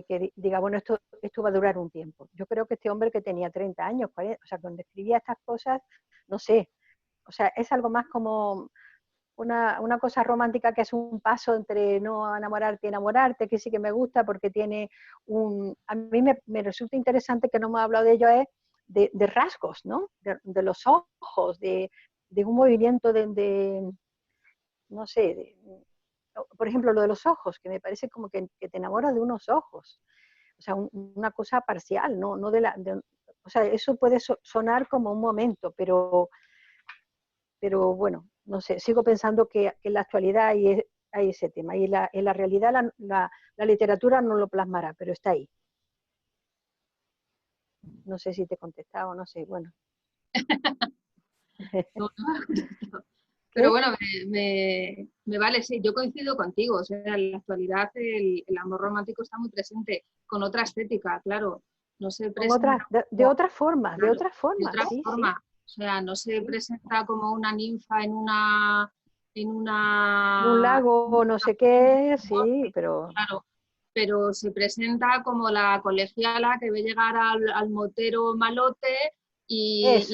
que diga, bueno, esto va a durar un tiempo. Yo creo que este hombre que tenía 30 años, 40, o sea, cuando escribía estas cosas, no sé, o sea, es algo más como una cosa romántica que es un paso entre no enamorarte y enamorarte, que sí que me gusta porque tiene a mí me resulta interesante que no me ha hablado de ello, es de rasgos, ¿no? De los ojos, de un movimiento no sé, por ejemplo, lo de los ojos, que me parece como que te enamoras de unos ojos, o sea, una cosa parcial, no o sea, eso puede sonar como un momento, pero bueno, no sé, sigo pensando que en la actualidad hay ese tema, y en la realidad la literatura no lo plasmará, pero está ahí. No sé si te he contestado, no sé, bueno. Pero bueno, me vale, sí, yo coincido contigo, o sea, en la actualidad el amor romántico está muy presente, con otra estética, claro, no se presenta de otra forma, claro, de otra forma, sí. O sea, no se presenta como una ninfa en un lago o no sé qué, sí, pero... Claro, pero se presenta como la colegiala que ve llegar al motero malote y las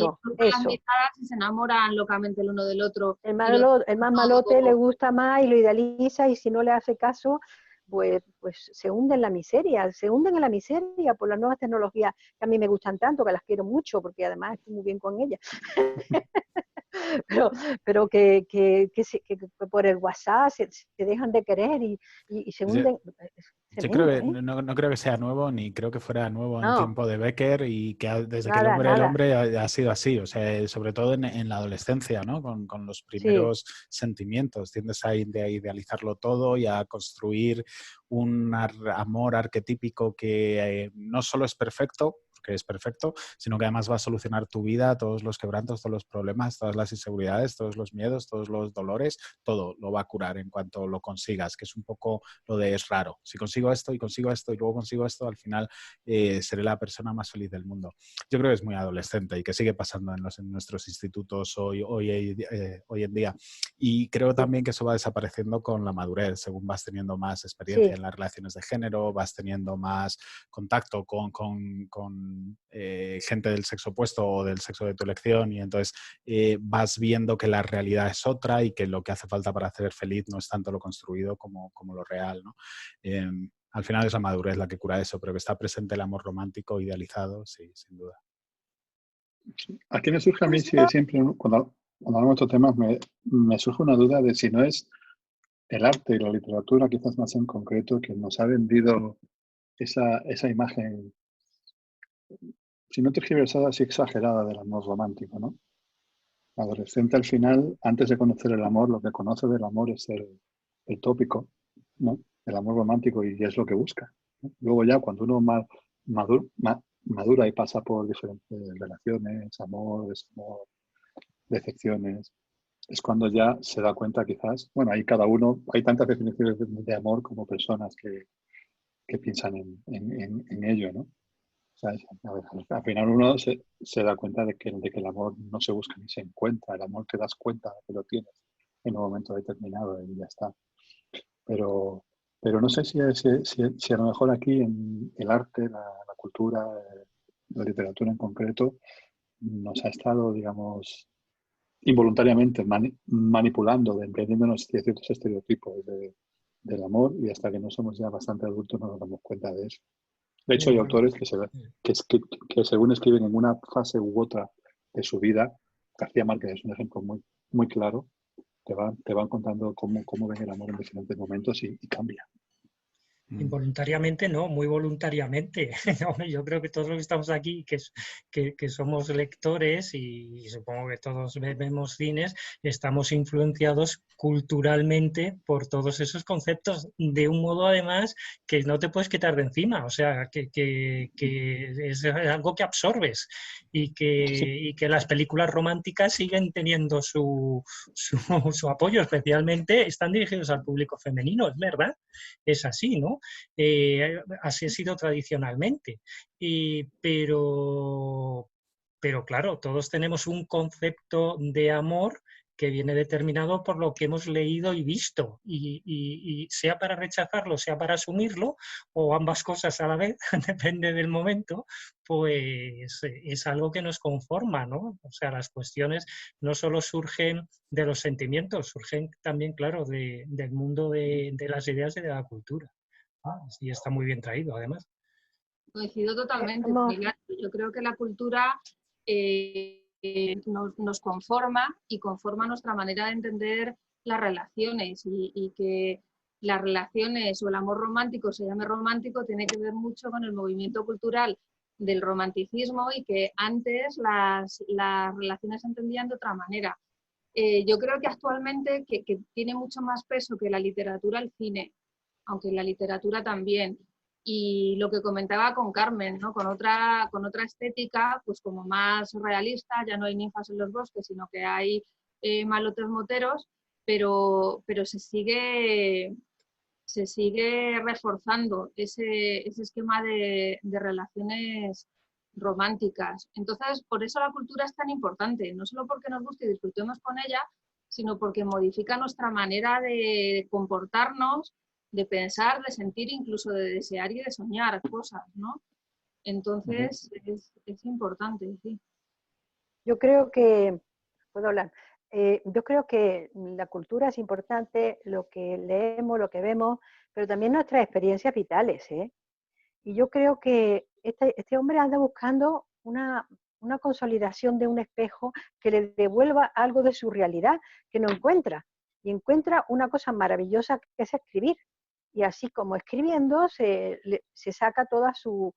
miradas y se enamoran locamente el uno del otro. El más malote le gusta más y lo idealiza, y si no le hace caso, pues se hunde en la miseria, por las nuevas tecnologías que a mí me gustan tanto, que las quiero mucho, porque además estoy muy bien con ellas. pero que por el WhatsApp se dejan de querer y se hunden. Yo creo que no creo que sea nuevo, ni creo que fuera nuevo en tiempo de Becker, y que desde que el hombre ha sido así, o sea, sobre todo en la adolescencia, ¿no? Con los primeros sentimientos, tiendes a idealizarlo todo y a construir un amor arquetípico que no solo es perfecto, que es perfecto, sino que además va a solucionar tu vida, todos los quebrantos, todos los problemas, todas las inseguridades, todos los miedos, todos los dolores, todo lo va a curar en cuanto lo consigas, que es un poco lo de es raro. Si consigo esto y luego consigo esto, al final seré la persona más feliz del mundo. Yo creo que es muy adolescente y que sigue pasando en nuestros institutos hoy en día. Y creo también que eso va desapareciendo con la madurez, según vas teniendo más experiencia en las relaciones de género, vas teniendo más contacto con gente del sexo opuesto o del sexo de tu elección, y entonces vas viendo que la realidad es otra y que lo que hace falta para hacer feliz no es tanto lo construido como lo real, ¿no? Al final es la madurez la que cura eso, pero que está presente el amor romántico idealizado, sí, sin duda. Aquí me surge a mí siempre, cuando hablamos de estos temas, me surge una duda de si no es el arte y la literatura, quizás más en concreto, que nos ha vendido esa imagen, si no tergiversada, así exagerada del amor romántico, ¿no? El adolescente al final, antes de conocer el amor, lo que conoce del amor es el tópico, ¿no? El amor romántico, y es lo que busca, ¿no? Luego ya cuando uno madura y pasa por diferentes relaciones, amor, desamor, decepciones, es cuando ya se da cuenta quizás, bueno, hay tantas definiciones de amor como personas que piensan en ello, ¿no? O sea, al final uno se da cuenta de que el amor no se busca ni se encuentra. El amor te das cuenta de que lo tienes en un momento determinado y ya está. Pero no sé si a lo mejor aquí en el arte, la cultura, la literatura en concreto, nos ha estado, digamos, involuntariamente manipulando, vendiéndonos ciertos estereotipos del amor, y hasta que no somos ya bastante adultos no nos damos cuenta de eso. De hecho, hay autores que según escriben en una fase u otra de su vida, García Márquez es un ejemplo muy, muy claro, te van contando cómo ven el amor en diferentes momentos y cambia. Involuntariamente no, muy voluntariamente. Yo creo que todos los que estamos aquí, que somos lectores, y supongo que todos vemos cines, estamos influenciados culturalmente por todos esos conceptos, de un modo además que no te puedes quitar de encima, o sea, que es algo que absorbes, y que las películas románticas siguen teniendo su apoyo, especialmente están dirigidos al público femenino, es verdad, es así, ¿no? Así ha sido tradicionalmente, pero claro, todos tenemos un concepto de amor que viene determinado por lo que hemos leído y visto, y sea para rechazarlo, sea para asumirlo, o ambas cosas a la vez, depende del momento, pues es algo que nos conforma, ¿no? O sea, las cuestiones no solo surgen de los sentimientos, surgen también, claro, del mundo de las ideas y de la cultura. Y está muy bien traído, además. Coincido totalmente. Yo creo que la cultura nos conforma y conforma nuestra manera de entender las relaciones, y que las relaciones o el amor romántico se llame romántico tiene que ver mucho con el movimiento cultural del romanticismo, y que antes las relaciones se entendían de otra manera. Yo creo que actualmente que tiene mucho más peso que la literatura el cine, aunque la literatura también. Y lo que comentaba con Carmen, ¿no? Con otra estética, pues como más realista, ya no hay ninfas en los bosques, sino que hay malotes moteros, pero se sigue reforzando ese esquema de relaciones románticas. Entonces, por eso la cultura es tan importante, no solo porque nos guste y disfrutemos con ella, sino porque modifica nuestra manera de comportarnos, de pensar, de sentir, incluso de desear y de soñar cosas, ¿no? Entonces, es importante, sí. Yo creo que, puedo hablar, yo creo que la cultura es importante, lo que leemos, lo que vemos, pero también nuestras experiencias vitales, ¿eh? Y yo creo que este hombre anda buscando una consolidación de un espejo que le devuelva algo de su realidad, que no encuentra. Y encuentra una cosa maravillosa que es escribir. y así como escribiendo se saca toda su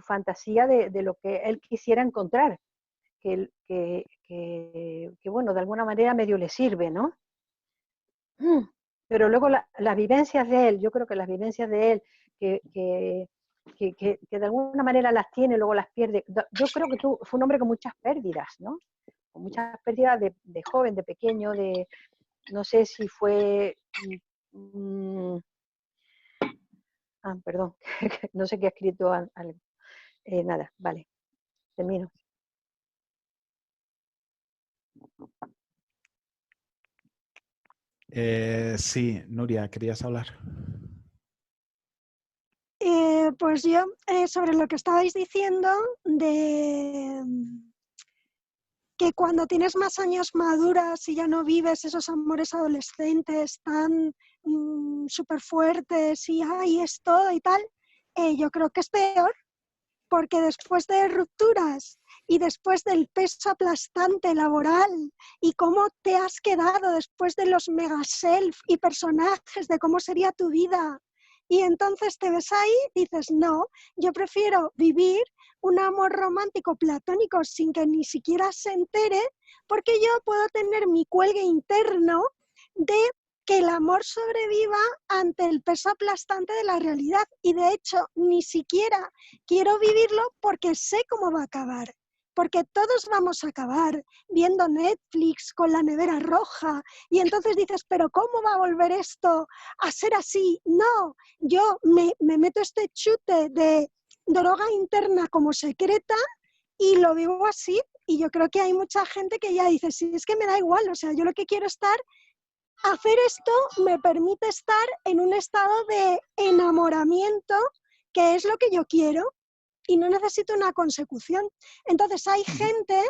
fantasía de lo que él quisiera encontrar, que bueno, de alguna manera medio le sirve, ¿no? Pero luego las vivencias de él, yo creo que las vivencias de él, que de alguna manera las tiene, luego las pierde. Yo creo que fue un hombre con muchas pérdidas, ¿no? Con muchas pérdidas de joven, de pequeño, no sé si fue... perdón, no sé qué ha escrito nada, vale, termino. Sí, Nuria, ¿querías hablar? Pues yo, sobre lo que estabais diciendo, de que cuando tienes más años maduras y ya no vives esos amores adolescentes tan súper fuertes y ay, es todo y tal, yo creo que es peor, porque después de rupturas y después del peso aplastante laboral y cómo te has quedado después de los mega self y personajes de cómo sería tu vida, y entonces te ves ahí y dices, no, yo prefiero vivir un amor romántico platónico sin que ni siquiera se entere, porque yo puedo tener mi cuelgue interno de que el amor sobreviva ante el peso aplastante de la realidad, y de hecho ni siquiera quiero vivirlo porque sé cómo va a acabar, porque todos vamos a acabar viendo Netflix con la nevera roja y entonces dices, pero ¿cómo va a volver esto a ser así? No, yo me meto este chute de droga interna como secreta y lo vivo así, y yo creo que hay mucha gente que ya dice, sí, es que me da igual, o sea, yo lo que quiero hacer esto me permite estar en un estado de enamoramiento, que es lo que yo quiero, y no necesito una consecución. Entonces hay gente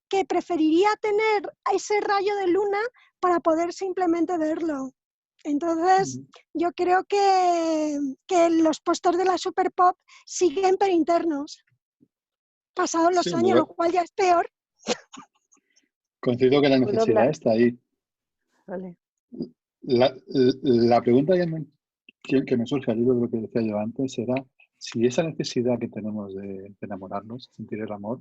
que preferiría tener ese rayo de luna para poder simplemente verlo. Entonces yo creo que los puestos de la Super Pop siguen pero internos, pasados los años, lo cual ya es peor. Coincido que la necesidad está ahí. Vale. La pregunta que me surge al hilo de lo que decía yo antes era si esa necesidad que tenemos de enamorarnos, sentir el amor,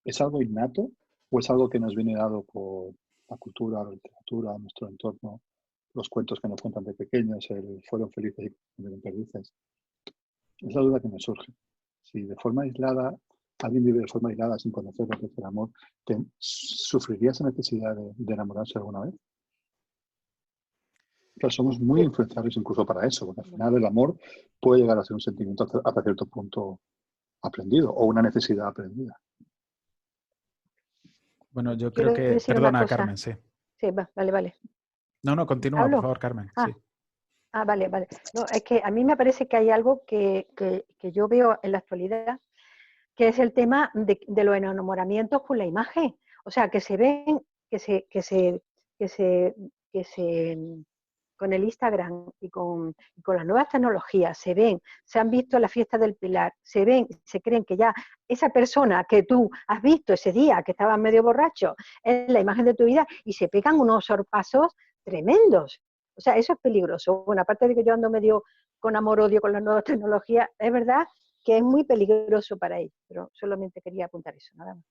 ¿es algo innato o es algo que nos viene dado por la cultura, la literatura, nuestro entorno, los cuentos que nos cuentan de pequeños, el fueron felices y no perdices? Es la duda que me surge. Si de forma aislada, alguien vive de forma aislada sin conocer lo que es el amor, ¿sufriría esa necesidad de enamorarse alguna vez? Pero somos muy influenciables incluso para eso, porque al final el amor puede llegar a ser un sentimiento hasta cierto punto aprendido o una necesidad aprendida. Bueno, yo creo que... Perdona, Carmen, sí. Sí, vale. No, continúa, por favor, Carmen. Sí. Vale. No, es que a mí me parece que hay algo que yo veo en la actualidad, que es el tema de los enamoramientos con la imagen. O sea, que se ven, con el Instagram y con las nuevas tecnologías, se han visto la fiesta del Pilar, se creen que ya esa persona que tú has visto ese día, que estaba medio borracho, es la imagen de tu vida, y se pegan unos sorpasos tremendos. O sea, eso es peligroso. Bueno, aparte de que yo ando medio con amor-odio con las nuevas tecnologías, es verdad que es muy peligroso para ellos, pero solamente quería apuntar eso, nada más.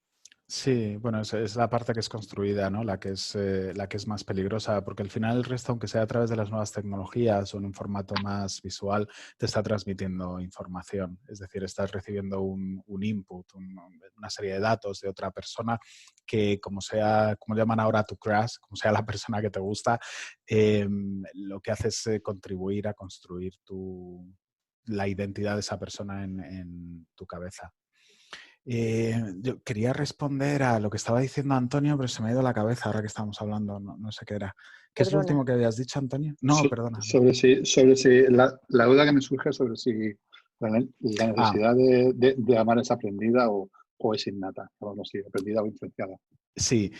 Sí, bueno, es la parte que es construida, ¿no? La que es más peligrosa, porque al final el resto, aunque sea a través de las nuevas tecnologías o en un formato más visual, te está transmitiendo información. Es decir, estás recibiendo un input, una serie de datos de otra persona que, como llaman ahora tu crush, como sea la persona que te gusta, lo que hace es contribuir a construir la identidad de esa persona en tu cabeza. Yo quería responder a lo que estaba diciendo Antonio, pero se me ha ido la cabeza ahora que estamos hablando, no sé qué era. ¿Qué es lo último que habías dicho, Antonio? No, perdona. Sobre si la duda que me surge sobre si la necesidad de amar es aprendida o es innata, vamos, si aprendida o influenciada. Sí,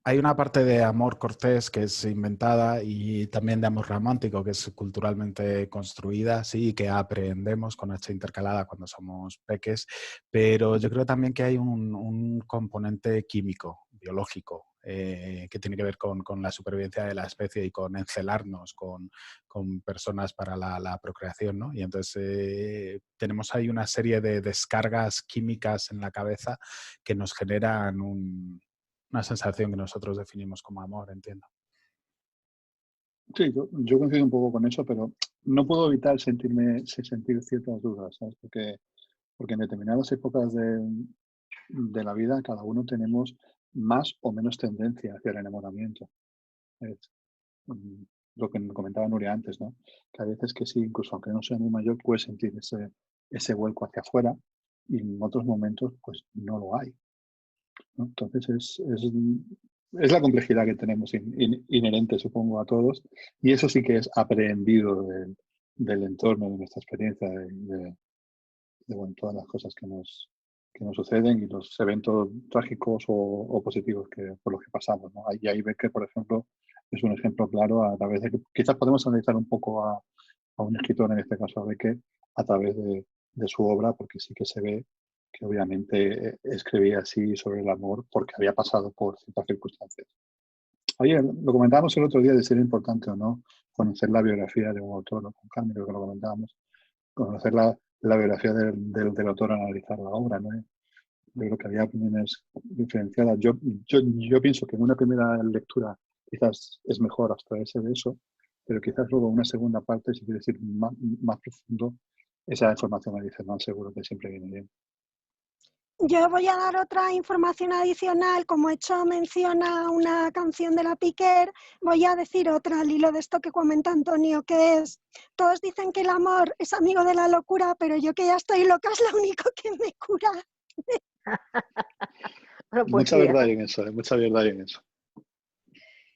hay una parte de amor cortés que es inventada y también de amor romántico que es culturalmente construida, sí, que aprendemos con H intercalada cuando somos peques, pero yo creo también que hay un componente químico, biológico, que tiene que ver con la supervivencia de la especie y con encelarnos con personas para la procreación, ¿no? Y entonces tenemos ahí una serie de descargas químicas en la cabeza que nos generan una sensación que nosotros definimos como amor, entiendo. Sí, yo coincido un poco con eso, pero no puedo evitar sentir ciertas dudas, ¿sabes? Porque en determinadas épocas de la vida cada uno tenemos más o menos tendencia hacia el enamoramiento. Es, lo que comentaba Nuria antes, ¿no? Que a veces que sí, incluso aunque no sea muy mayor, puedes sentir ese vuelco hacia afuera y en otros momentos pues no lo hay, ¿no? Entonces es la complejidad que tenemos inherente, supongo, a todos, y eso sí que es aprendido del entorno, de nuestra experiencia, de bueno, todas las cosas que nos suceden y los eventos trágicos o positivos por los que pasamos, ¿no? Ahí Becker, por ejemplo, es un ejemplo claro a través de que quizás podemos analizar un poco a un escritor, en este caso a Becker, a través de su obra, porque sí que se ve que obviamente escribía así sobre el amor porque había pasado por ciertas circunstancias. Ayer lo comentábamos el otro día de ser importante o no conocer la biografía de un autor, ¿no? Con Carmen, creo que lo comentábamos, conocer la biografía del autor, analizar la obra, ¿no? Yo creo que había opiniones diferenciadas. Yo pienso que en una primera lectura quizás es mejor abstraerse de eso, pero quizás luego en una segunda parte, si quieres ir más profundo, esa información adicional seguro que siempre viene bien. Yo voy a dar otra información adicional, como he hecho mención a una canción de la Piquer, voy a decir otra al hilo de esto que comenta Antonio, que es, todos dicen que el amor es amigo de la locura, pero yo que ya estoy loca es lo único que me cura. Bueno, mucha verdad hay en eso, mucha verdad hay en eso.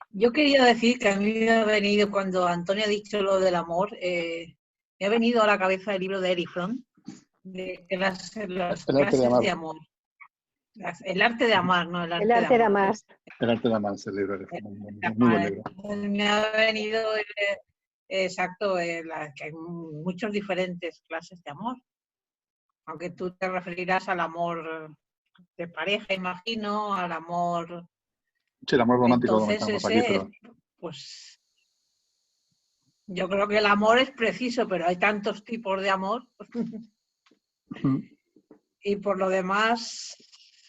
Yo quería decir que a mí me ha venido, cuando Antonio ha dicho lo del amor, me ha venido a la cabeza el libro de Erich Fromm, de las clases de amor. El arte de amar, ¿no? El arte de amar. El arte de amar es el libro de Fromm, muy buen libro. Me ha venido, exacto, que hay muchas diferentes clases de amor. Aunque tú te referirás al amor de pareja, imagino, al amor... Sí, el amor romántico. Entonces pues yo creo que el amor es preciso, pero hay tantos tipos de amor. Y por lo demás,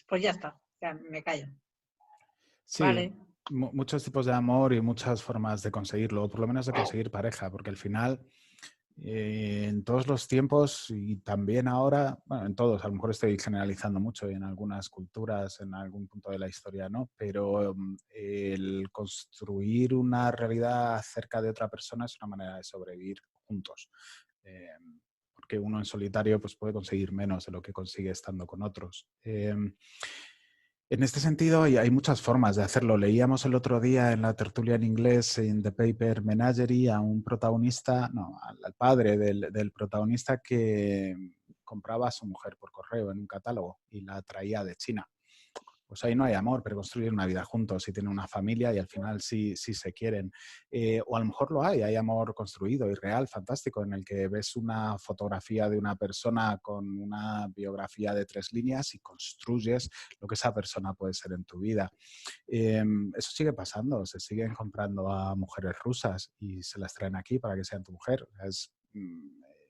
pues ya está, ya me callo. Sí, vale. Muchos tipos de amor y muchas formas de conseguirlo, por lo menos de conseguir pareja, porque al final, en todos los tiempos y también ahora, bueno, en todos, a lo mejor estoy generalizando mucho y en algunas culturas, en algún punto de la historia no, pero el construir una realidad cerca de otra persona es una manera de sobrevivir juntos. Porque uno en solitario pues, puede conseguir menos de lo que consigue estando con otros. En este sentido, hay muchas formas de hacerlo. Leíamos el otro día en la tertulia en inglés, en The Paper Menagerie, a un protagonista, no, al padre del protagonista que compraba a su mujer por correo en un catálogo y la traía de China. Pues ahí no hay amor, pero construyen una vida juntos y tienen una familia y al final sí se quieren. O a lo mejor lo hay amor construido y real, fantástico, en el que ves una fotografía de una persona con una biografía de 3 líneas y construyes lo que esa persona puede ser en tu vida. Eso sigue pasando, se siguen comprando a mujeres rusas y se las traen aquí para que sean tu mujer.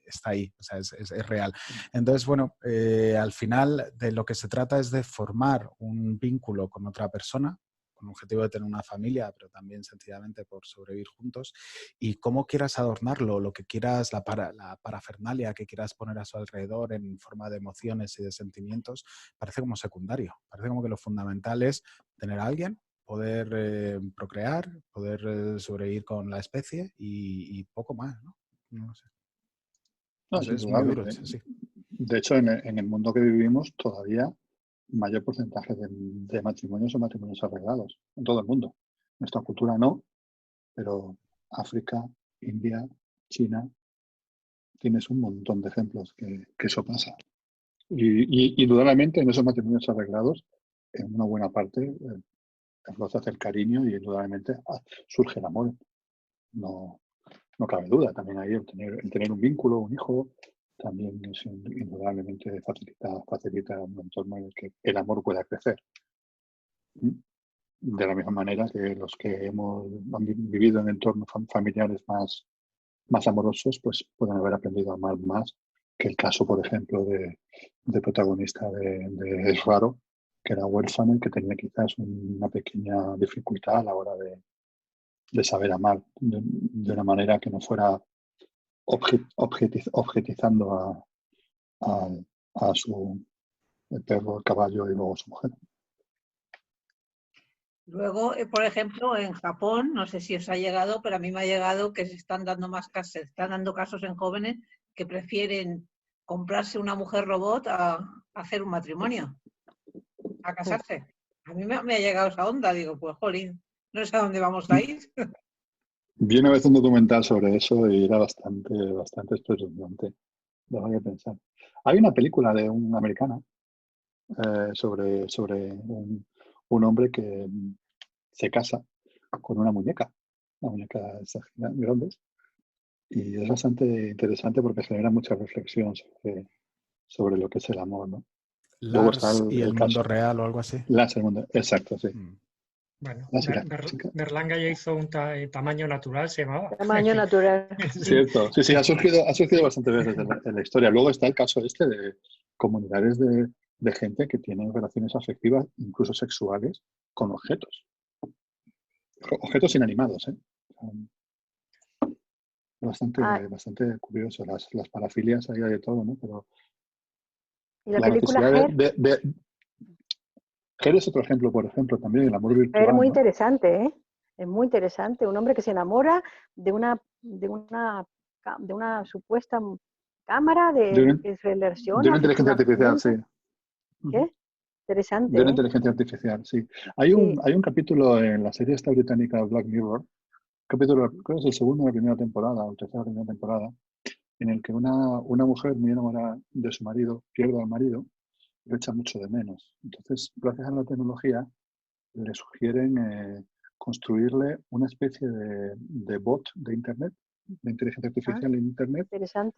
Está ahí, o sea, es real. Entonces, bueno, al final de lo que se trata es de formar un vínculo con otra persona, con el objetivo de tener una familia, pero también sencillamente por sobrevivir juntos, y cómo quieras adornarlo, lo que quieras, la parafernalia que quieras poner a su alrededor en forma de emociones y de sentimientos, parece como secundario, parece como que lo fundamental es tener a alguien, poder procrear, poder sobrevivir con la especie y poco más, ¿no? No sé. No, es muy duro, sí. De hecho, en el mundo que vivimos todavía mayor porcentaje de matrimonios son matrimonios arreglados en todo el mundo. En nuestra cultura no, pero África, India, China, tienes un montón de ejemplos que eso pasa. Y indudablemente en esos matrimonios arreglados, en una buena parte, hace el cariño y indudablemente surge el amor. No cabe duda. También ahí el tener un vínculo, un hijo, también es indudablemente facilita un entorno en el que el amor pueda crecer. de la misma manera que los que han vivido en entornos familiares más amorosos, pues pueden haber aprendido a amar más que el caso, por ejemplo, de protagonista de Es Raro, que era huérfano y que tenía quizás una pequeña dificultad a la hora de saber amar de una manera que no fuera objetizando a su el perro, el caballo y luego su mujer. Luego, por ejemplo, en Japón, no sé si os ha llegado, pero a mí me ha llegado que se están dando casos en jóvenes que prefieren comprarse una mujer robot a hacer un matrimonio, a casarse. A mí me ha llegado esa onda, digo, pues jolín, no sé a dónde vamos a ir. Vi una vez un documental sobre eso y era bastante espeluznante. Daba que pensar. Hay una película de una americana sobre un hombre que se casa con una muñeca grandes, y es bastante interesante porque genera mucha reflexión sobre lo que es el amor, ¿no? Luego está Lars y el mundo caso real o algo así. Lars, el mundo, exacto, sí. Bueno, Chica. Berlanga ya hizo un tamaño natural, se llamaba. Tamaño natural. Sí. Cierto, sí, ha surgido bastantes veces en la historia. Luego está el caso de comunidades de gente que tienen relaciones afectivas, incluso sexuales, con objetos. Objetos inanimados, ¿eh? Bastante curioso. Las parafilias hay de todo, ¿no? Pero y la película Her Her es otro ejemplo, por ejemplo, también el amor virtual. Es muy ¿no? interesante, ¿eh? Es muy interesante. Un hombre que se enamora de una supuesta cámara que se relaciona. De una inteligencia artificial, sí. ¿Qué? Interesante. De una inteligencia artificial, sí. Hay un capítulo en la serie esta británica Black Mirror, capítulo, creo que es el segundo de la primera temporada, o tercera de la primera temporada, en el que una mujer muy enamorada de su marido pierde al marido y lo echa mucho de menos. Entonces, gracias a la tecnología, le sugieren construirle una especie de bot de Internet, de inteligencia artificial en Internet,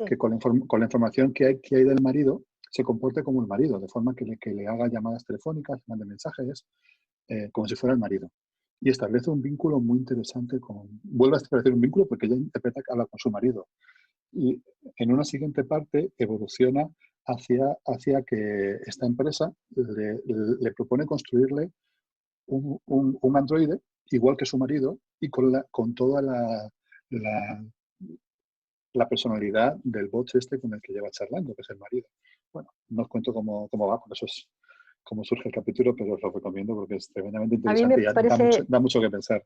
que con la información que hay del marido se comporte como el marido, de forma que le haga llamadas telefónicas, mande mensajes, como si fuera el marido. Y establece un vínculo muy interesante vuelve a establecer un vínculo porque ella interpreta que habla con su marido. Y en una siguiente parte evoluciona hacia que esta empresa le propone construirle un androide igual que su marido y con toda la personalidad del bot con el que lleva charlando, que es el marido. Bueno, no os cuento cómo va, por eso es cómo surge el capítulo, pero os lo recomiendo porque es tremendamente interesante y da mucho que pensar.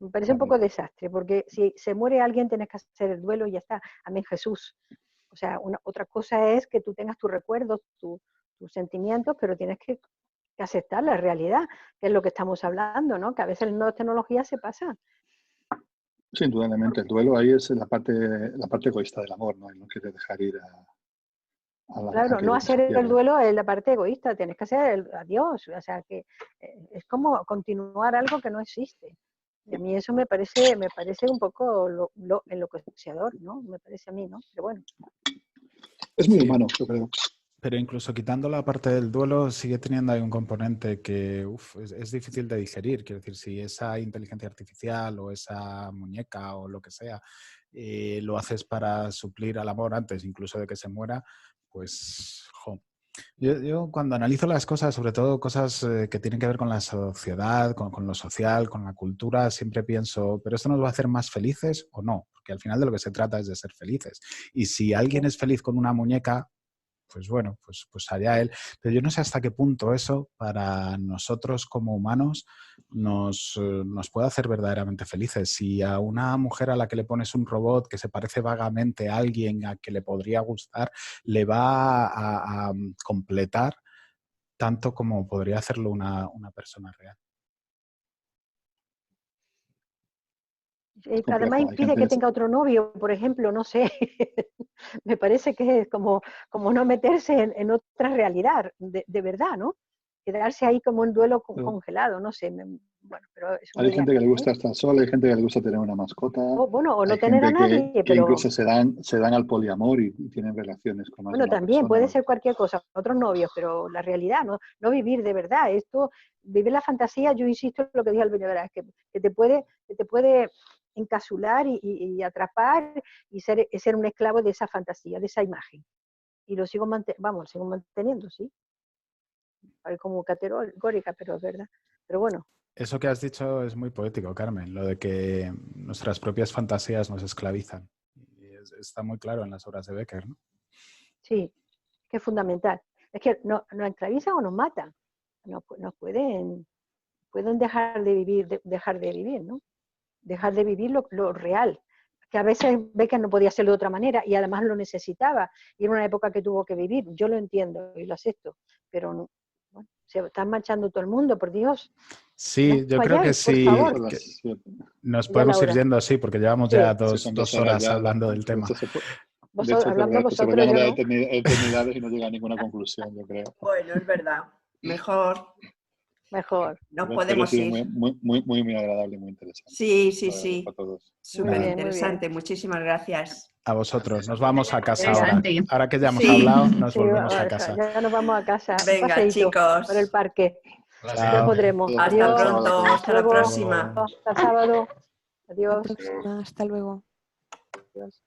Me parece un poco desastre, porque si se muere alguien tienes que hacer el duelo y ya está. Amén, Jesús. O sea, otra cosa es que tú tengas tus recuerdos, tus sentimientos, pero tienes que aceptar la realidad, que es lo que estamos hablando, ¿no? Que a veces en nuevas tecnologías se pasa. Sí, indudablemente. El duelo ahí es la parte egoísta del amor, ¿no? Y no quieres dejar ir a la... Claro, no hacer el duelo es la parte egoísta, tienes que hacer el adiós. O sea, que es como continuar algo que no existe. Y a mí eso me parece un poco enloquecedor, ¿no? Me parece a mí, ¿no? Pero bueno. Es muy humano, yo creo. Pero incluso quitando la parte del duelo, sigue teniendo ahí un componente que es difícil de digerir. Quiero decir, si esa inteligencia artificial o esa muñeca o lo que sea lo haces para suplir al amor antes incluso de que se muera, pues, Yo cuando analizo las cosas, sobre todo cosas que tienen que ver con la sociedad, con lo social, con la cultura, siempre pienso, ¿pero esto nos va a hacer más felices o no? Porque al final de lo que se trata es de ser felices. Y si alguien es feliz con una muñeca, pues bueno, pues allá él. Pero yo no sé hasta qué punto eso para nosotros como humanos nos puede hacer verdaderamente felices. Si a una mujer a la que le pones un robot que se parece vagamente a alguien a que le podría gustar, le va a completar tanto como podría hacerlo una persona real. Además impide que tenga otro novio, por ejemplo, no sé. Me parece que es como no meterse en otra realidad, de verdad, ¿no? Quedarse ahí como un duelo congelado, no sé, bueno, pero es Hay gente que le gusta ¿eh? estar sola, hay gente que le gusta tener una mascota, Bueno, o no hay tener a gente nadie, que pero incluso se dan al poliamor y tienen relaciones con más de bueno, una también puede persona. ser cualquier cosa, otros novios, pero la realidad, no vivir de verdad. Esto, vivir la fantasía, yo insisto en lo que dije al principio, que te puede encapsular y atrapar y ser un esclavo de esa fantasía, de esa imagen. Y lo sigo manteniendo, sí. Hay como categórica, pero es verdad. Pero bueno. Eso que has dicho es muy poético, Carmen, lo de que nuestras propias fantasías nos esclavizan. Y está muy claro en las obras de Becker, ¿no? Sí, que es fundamental. Es que nos esclavizan o nos matan. Nos pueden dejar de vivir, ¿no? Dejar de vivir lo real. Que a veces Becker no podía hacerlo de otra manera y además lo necesitaba. Y era una época que tuvo que vivir. Yo lo entiendo y lo acepto. Pero no, bueno, se está marchando todo el mundo, por Dios. Sí, No yo creo que vayáis, por sí. favor. Que nos Ya podemos la ir hora. yendo así, porque llevamos Sí. ya Sí, son 2 dos horas horas ya. hablando del tema. De hecho, Hablando se vosotros, podrían yo hablar no. de eternidades y no llega a ninguna conclusión, yo creo. Bueno, es verdad. Mejor. Nos Pero ha podemos sido ir. muy agradable y muy interesante. Sí. Para todos. Súper interesante. Muchísimas gracias. A vosotros. Nos vamos a casa ahora. Interesante. Ahora que ya hemos Sí. hablado, nos Sí, volvemos a casa. ya nos vamos a casa. Un Venga, paseíto chicos. por el parque. Chao. Ya podremos. Hasta Adiós. pronto. Hasta la Luego. próxima. Hasta el sábado. Adiós. Hasta luego. Adiós.